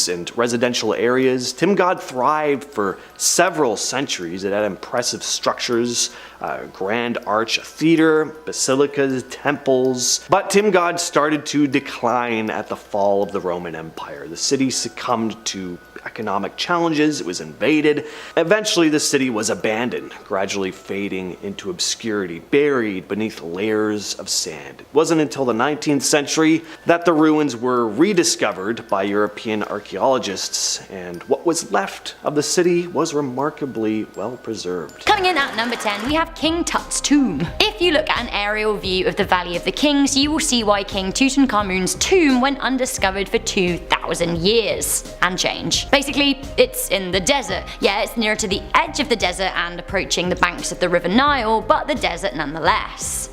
and residential areas. Timgad thrived for several centuries. It had impressive structures, a grand arch, a theater, basilicas, temples. But Timgad started to decline at the fall of the Roman Empire. The city succumbed to economic challenges, it was invaded. Eventually the city was abandoned, gradually fading into obscurity, buried beneath layers of sand. It wasn't until the 19th century that the ruins were rediscovered by European archaeologists, and what was left of the city was remarkably well preserved. Coming in at number 10, we have King Tut's tomb. If you look at an aerial view of the Valley of the Kings, you will see why King Tutankhamun's tomb went undiscovered for 2,000 years and change. Basically, it's in the desert. Yeah, it's nearer to the edge of the desert and approaching the banks of the River Nile, but the desert nonetheless.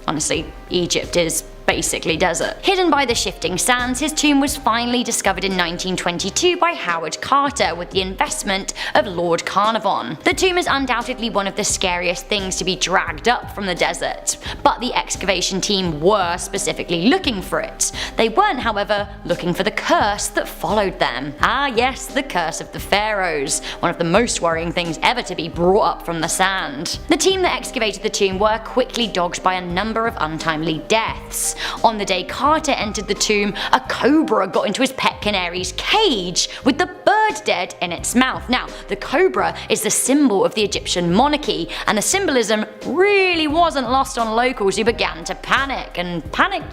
Honestly, Egypt is basically desert. Hidden by the shifting sands, his tomb was finally discovered in 1922 by Howard Carter with the investment of Lord Carnarvon. The tomb is undoubtedly one of the scariest things to be dragged up from the desert, but the excavation team were specifically looking for it. They weren't, however, looking for the curse that followed them. Ah yes, the curse of the pharaohs, one of the most worrying things ever to be brought up from the sand. The team that excavated the tomb were quickly dogged by a number of untimely deaths. On the day Carter entered the tomb, a cobra got into his pet canary's cage with the bird dead in its mouth. Now, the cobra is the symbol of the Egyptian monarchy, and the symbolism really wasn't lost on locals who began to panic, and panic,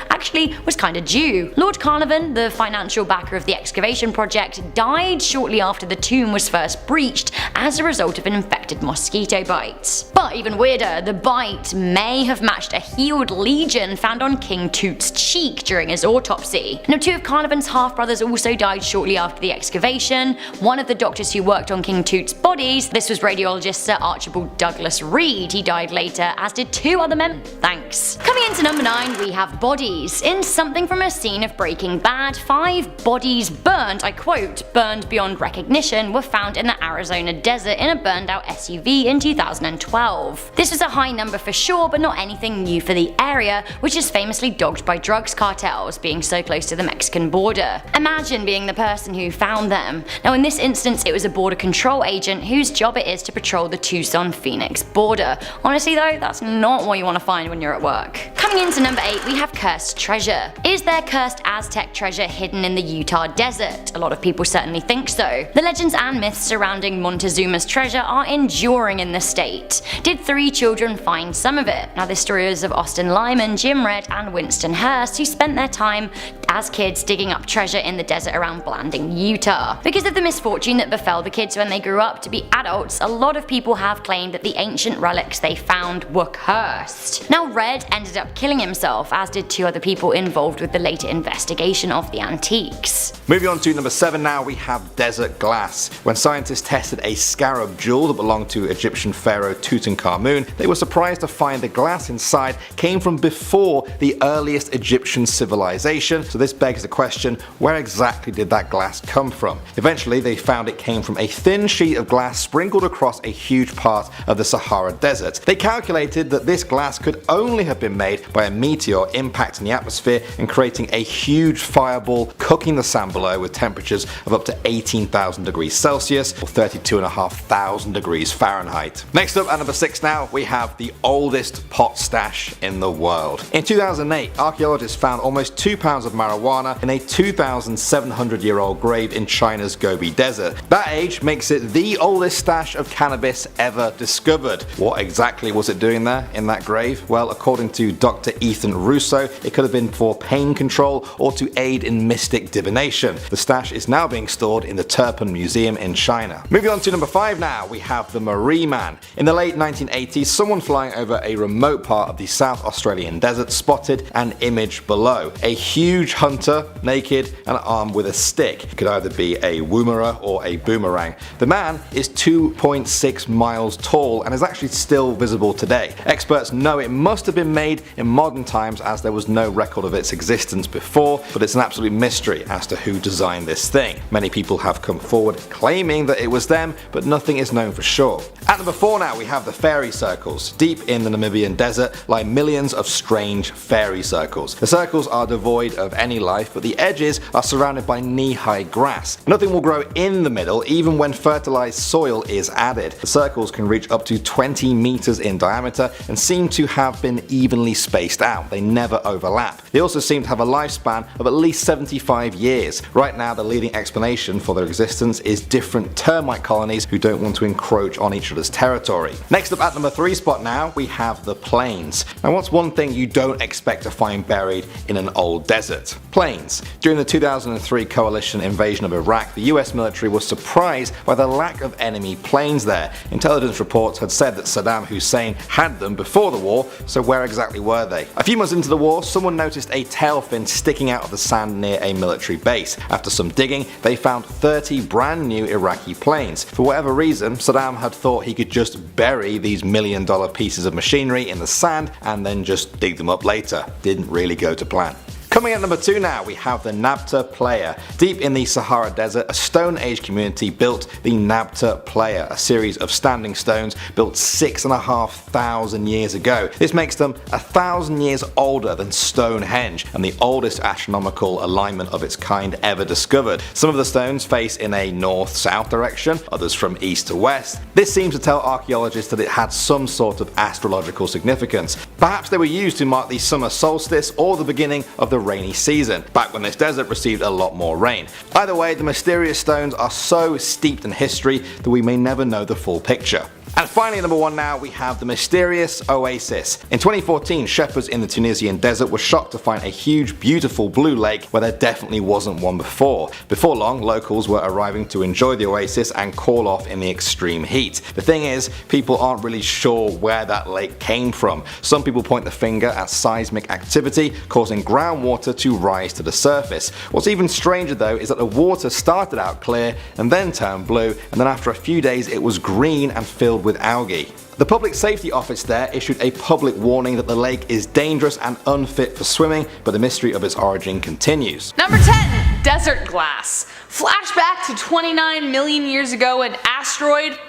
actually was kinda due. Lord Carnarvon, the financial backer of the excavation project, died shortly after the tomb was first breached as a result of an infected mosquito bite. But even weirder, the bite may have matched a healed lesion found on King Tut's cheek during his autopsy. Now, two of Carnarvon's half-brothers also died shortly after the excavation. One of the doctors who worked on King Tut's bodies, this was radiologist Sir Archibald Douglas Reed. He died later, as did two other men. Thanks. Coming into number 9, we have bodies. In something from a scene of Breaking Bad, 5 bodies burned, I quote, burned beyond recognition, were found in the Arizona desert in a burned out SUV in 2012. This was a high number for sure, but not anything new for the area, which is famously dogged by drugs cartels, being so close to the Mexican border. Imagine being the person who found them. Now, in this instance, it was a border control agent whose job it is to patrol the Tucson-Phoenix border. Honestly though, that's not what you want to find when you're at work. Coming into number 8, we have cursed treasure. Is there cursed Aztec treasure hidden in the Utah desert? A lot of people certainly think so. The legends and myths surrounding Montezuma's treasure are enduring in the state. Did 3 children find some of it? Now, this story is of Austin Lyman, Jim Red, and Winston Hurst, who spent their time as kids digging up treasure in the desert around Blanding, Utah. Because of the misfortune that befell the kids when they grew up to be adults, a lot of people have claimed that the ancient relics they found were cursed. Now, Red ended up killing himself, as did 2 other people involved with the later investigation of the antiques. Moving on to number 7 now, we have desert glass. When scientists tested a scarab jewel that belonged to Egyptian pharaoh Tutankhamun, they were surprised to find the glass inside came from before the earliest Egyptian civilization. So this begs the question, where exactly did that glass come from? Eventually they found it came from a thin sheet of glass sprinkled across a huge part of the Sahara Desert. They calculated that this glass could only have been made by a meteor impacting the atmosphere and creating a huge fireball, cooking the sand below with temperatures of up to 18,000 degrees Celsius or 32,500 degrees Fahrenheit. Next up at number 6 now, we have the oldest pot stash in the world. In 2008, archaeologists found almost 2 pounds of marijuana marijuana in a 2,700-year-old grave in China's Gobi Desert. That age makes it the oldest stash of cannabis ever discovered. What exactly was it doing there in that grave? Well, according to Dr. Ethan Russo, it could have been for pain control or to aid in mystic divination. The stash is now being stored in the Turpan Museum in China. Moving on to number 5 now, we have the Maree Man. In the late 1980s, someone flying over a remote part of the South Australian desert spotted an image below. A huge hunter, naked and armed with a stick. It could either be a woomera or a boomerang. The man is 2.6 miles tall and is actually still visible today. Experts know it must have been made in modern times as there was no record of its existence before, but it's an absolute mystery as to who designed this thing. Many people have come forward claiming that it was them, but nothing is known for sure. At number 4 now, we have the fairy circles. Deep in the Namibian desert lie millions of strange fairy circles. The circles are devoid of any life, but the edges are surrounded by knee-high grass. Nothing will grow in the middle even when fertilized soil is added. The circles can reach up to 20 meters in diameter and seem to have been evenly spaced out. They never overlap. They also seem to have a lifespan of at least 75 years. Right now, the leading explanation for their existence is different termite colonies who don't want to encroach on each other's territory. Next up at number 3 spot now, we have the plains. Now, what's one thing you don't expect to find buried in an old desert? Plains. During the 2003 coalition invasion of Iraq, the US military was surprised by the lack of enemy planes there. Intelligence reports had said that Saddam Hussein had them before the war, so where exactly were they? A few months into the war, someone noticed a tail fin sticking out of the sand near a military base. After some digging, they found 30 brand new Iraqi planes. For whatever reason, Saddam had thought he could just bury these million-dollar pieces of machinery in the sand and then just dig them up later. Didn't really go to plan. Coming at number 2 now, we have the Nabta Playa. Deep in the Sahara Desert, a Stone Age community built the Nabta Playa, a series of standing stones built 6,500 years ago. This makes them 1,000 years older than Stonehenge and the oldest astronomical alignment of its kind ever discovered. Some of the stones face in a north-south direction, others from east to west. This seems to tell archaeologists that it had some sort of astrological significance. Perhaps they were used to mark the summer solstice or the beginning of the rainy season, back when this desert received a lot more rain. Either way, the mysterious stones are so steeped in history that we may never know the full picture. And finally, number 1 now, we have the mysterious oasis. In 2014, shepherds in the Tunisian desert were shocked to find a huge, beautiful blue lake where there definitely wasn't one before. Before long, locals were arriving to enjoy the oasis and cool off in the extreme heat. The thing is, people aren't really sure where that lake came from. Some people point the finger at seismic activity causing groundwater to rise to the surface. What's even stranger though is that the water started out clear and then turned blue, and then after a few days it was green and filled with algae. The Public Safety Office there issued a public warning that the lake is dangerous and unfit for swimming, but the mystery of its origin continues. Number 10. Desert glass. Flashback to 29 million years ago, an asteroid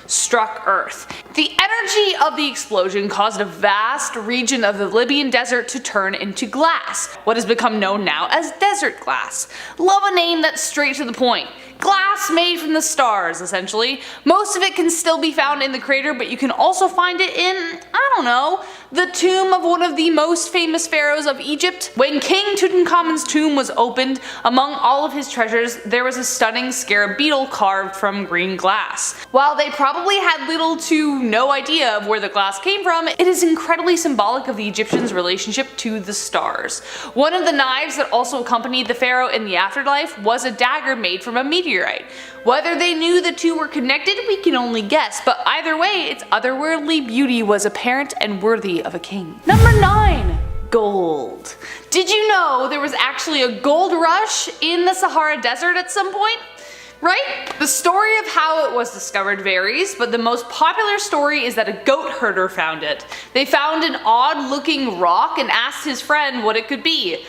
struck Earth. The energy of the explosion caused a vast region of the Libyan desert to turn into glass, what has become known now as desert glass. Love a name that's straight to the point. Glass made from the stars, essentially. Most of it can still be found in the crater, but you can also find it in, I don't know, the tomb of one of the most famous pharaohs of Egypt. When King Tutankhamun's tomb was opened, among all of his treasures, there was a stunning scarab beetle carved from green glass. While they probably had little to no idea of where the glass came from, it is incredibly symbolic of the Egyptians' relationship to the stars. One of the knives that also accompanied the pharaoh in the afterlife was a dagger made from a meteorite. Whether they knew the two were connected, we can only guess, but either way, its otherworldly beauty was apparent and worthy of a king. Number 9. Gold. Did you know there was actually a gold rush in the Sahara Desert at some point? Right? The story of how it was discovered varies, but the most popular story is that a goat herder found it. They found an odd looking rock and asked his friend what it could be.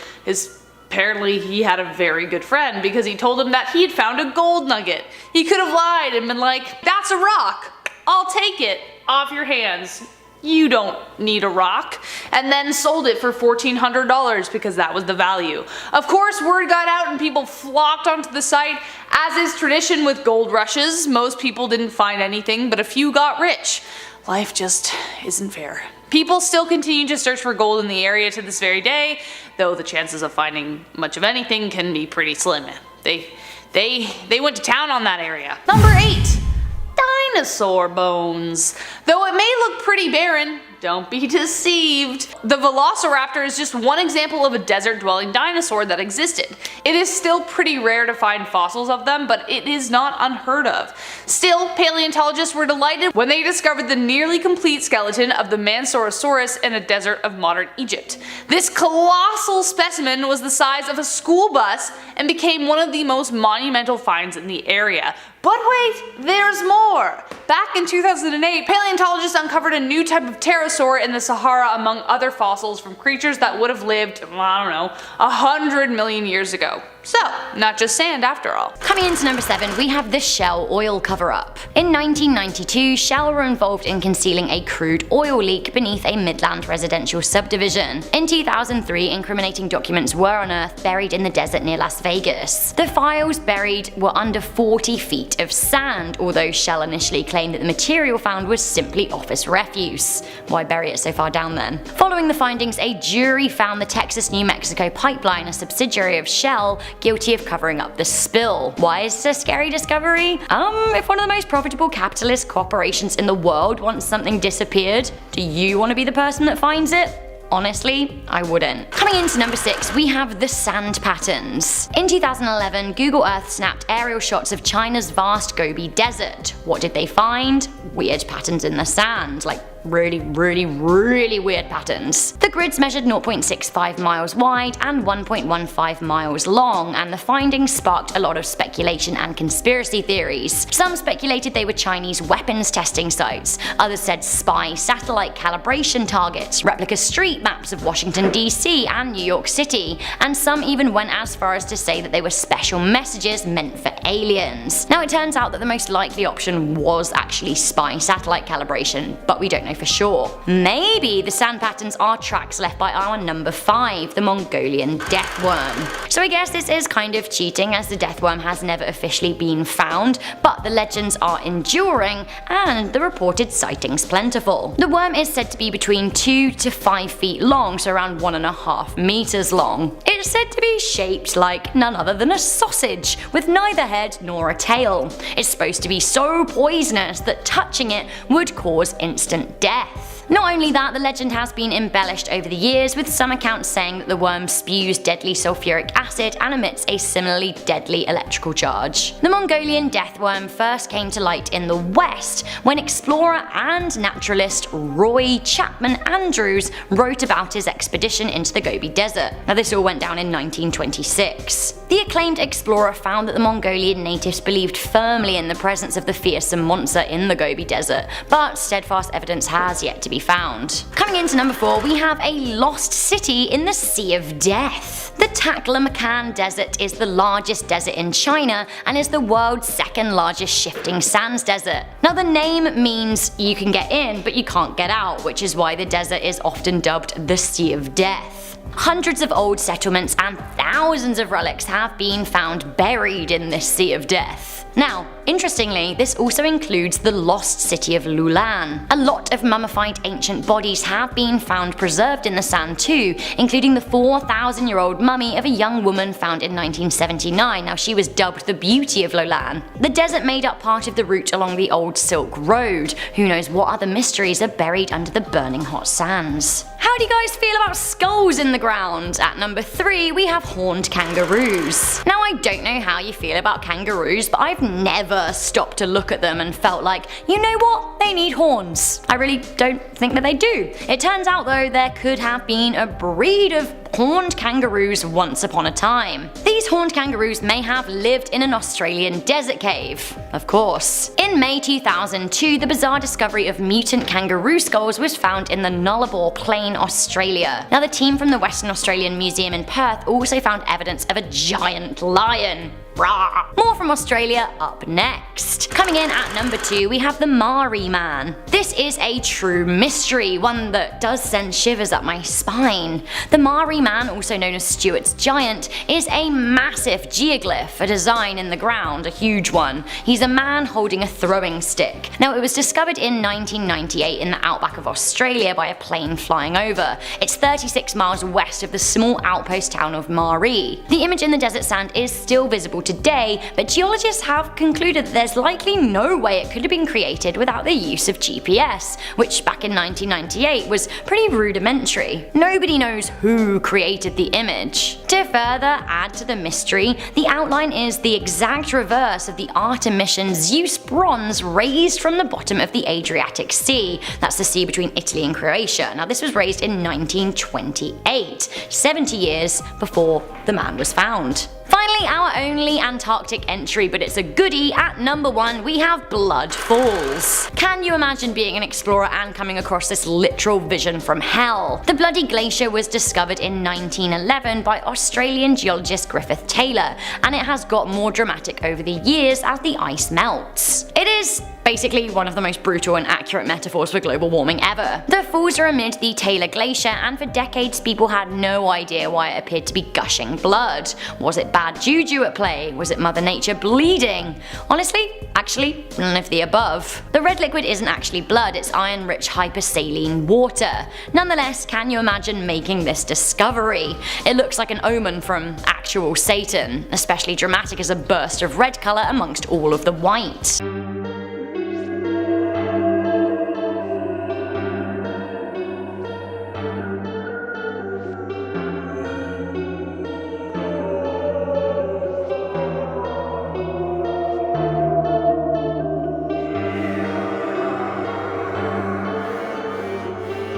Apparently he had a very good friend because he told him that he had found a gold nugget. He could have lied and been like, "That's a rock, I'll take it off your hands. You don't need a rock," and then sold it for $1,400 because that was the value. Of course, word got out and people flocked onto the site. As is tradition with gold rushes, most people didn't find anything, but a few got rich. Life just isn't fair. People still continue to search for gold in the area to this very day, though the chances of finding much of anything can be pretty slim. They went to town on that area. Number 8. Dinosaur bones. Though it may look pretty barren, don't be deceived. The velociraptor is just one example of a desert-dwelling dinosaur that existed. It is still pretty rare to find fossils of them, but it is not unheard of. Still, paleontologists were delighted when they discovered the nearly complete skeleton of the Mansorosaurus in a desert of modern Egypt. This colossal specimen was the size of a school bus and became one of the most monumental finds in the area. But wait, there's more! Back in 2008, paleontologists uncovered a new type of pterosaur in the Sahara among other fossils from creatures that would have lived, I don't know, 100 million years ago. So, not just sand after all. Coming into number 7, we have the Shell oil cover-up. In 1992, Shell were involved in concealing a crude oil leak beneath a Midland residential subdivision. In 2003, incriminating documents were unearthed buried in the desert near Las Vegas. The files buried were under 40 feet of sand, although Shell initially claimed that the material found was simply office refuse. Why bury it so far down then? Following the findings, a jury found the Texas-New Mexico pipeline, a subsidiary of Shell, guilty of covering up the spill. Why is this a scary discovery? If one of the most profitable capitalist corporations in the world wants something disappeared, do you want to be the person that finds it? Honestly, I wouldn't. Coming into number 6, we have the sand patterns. In 2011, Google Earth snapped aerial shots of China's vast Gobi desert. What did they find? Weird patterns in the sand, like really weird patterns. The grids measured 0.65 miles wide and 1.15 miles long, and the findings sparked a lot of speculation and conspiracy theories. Some speculated they were Chinese weapons testing sites, others said spy satellite calibration targets, replica street maps of Washington DC and New York City, and some even went as far as to say that they were special messages meant for aliens. Now it turns out that the most likely option was actually spy satellite calibration, but we don't know for sure. Maybe the sand patterns are tracks left by our number 5, the Mongolian death worm. So I guess this is kind of cheating, as the death worm has never officially been found, but the legends are enduring and the reported sightings plentiful. The worm is said to be between 2 to 5 feet long, so around 1.5 meters long. It's said to be shaped like none other than a sausage, with neither head nor a tail. It's supposed to be so poisonous that touching it would cause instant death. Not only that, the legend has been embellished over the years, with some accounts saying that the worm spews deadly sulfuric acid and emits a similarly deadly electrical charge. The Mongolian death worm first came to light in the West when explorer and naturalist Roy Chapman Andrews wrote about his expedition into the Gobi Desert. Now this all went down in 1926. The acclaimed explorer found that the Mongolian natives believed firmly in the presence of the fearsome monster in the Gobi Desert, but steadfast evidence has yet to be found. Coming into number 4, we have a lost city in the Sea of Death. The Taklamakan Desert is the largest desert in China and is the world's second largest shifting sands desert. Now the name means you can get in but you can't get out, which is why the desert is often dubbed the Sea of Death. Hundreds of old settlements and thousands of relics have been found buried in this Sea of Death. Now, interestingly, this also includes the lost city of Lulan. A lot of mummified ancient bodies have been found preserved in the sand too, including the 4,000-year-old mummy of a young woman found in 1979. Now she was dubbed the Beauty of Lulan. The desert made up part of the route along the old Silk Road. Who knows what other mysteries are buried under the burning hot sands. How do you guys feel about skulls in the ground? At number 3, we have horned kangaroos. Now I don't know how you feel about kangaroos, but I've never stopped to look at them and felt like, you know what, they need horns. I really don't think that they do. It turns out though there could have been a breed of horned kangaroos once upon a time. These horned kangaroos may have lived in an Australian desert cave. Of course. In May 2002, the bizarre discovery of mutant kangaroo skulls was found in the Nullarbor Plain, Australia. Now the team from the Western Australian Museum in Perth also found evidence of a giant lion. Rah! More from Australia up next. Coming in at number 2, we have the Maori Man. This is a true mystery, one that does send shivers up my spine. The Maori Man, also known as Stuart's Giant, is a massive geoglyph, a design in the ground, a huge one. He's a man holding a throwing stick. Now, it was discovered in 1998 in the outback of Australia by a plane flying over. It's 36 miles west of the small outpost town of Maree. The image in the desert sand is still visible today, but geologists have concluded that there's likely no way it could have been created without the use of GPS, which back in 1998 was pretty rudimentary. Nobody knows who created the image. To further add to the mystery, the outline is the exact reverse of the Artemision Zeus bronze raised from the bottom of the Adriatic Sea. That's the sea between Italy and Croatia. Now, this was raised in 1928, 70 years before the man was found. Finally, our only Antarctic entry, but it's a goodie. At number 1, we have Blood Falls. Can you imagine being an explorer and coming across this literal vision from hell? The Bloody Glacier was discovered in 1911 by Australian geologist Griffith Taylor, and it has got more dramatic over the years as the ice melts. It is basically one of the most brutal and accurate metaphors for global warming ever. The falls are amid the Taylor Glacier, and for decades people had no idea why it appeared to be gushing blood. Was it bad juju at play? Was it Mother Nature bleeding? Honestly, actually, none of the above. The red liquid isn't actually blood, it's iron-rich hypersaline water. Nonetheless, can you imagine making this discovery? It looks like an omen from actual Satan, especially dramatic as a burst of red colour amongst all of the white.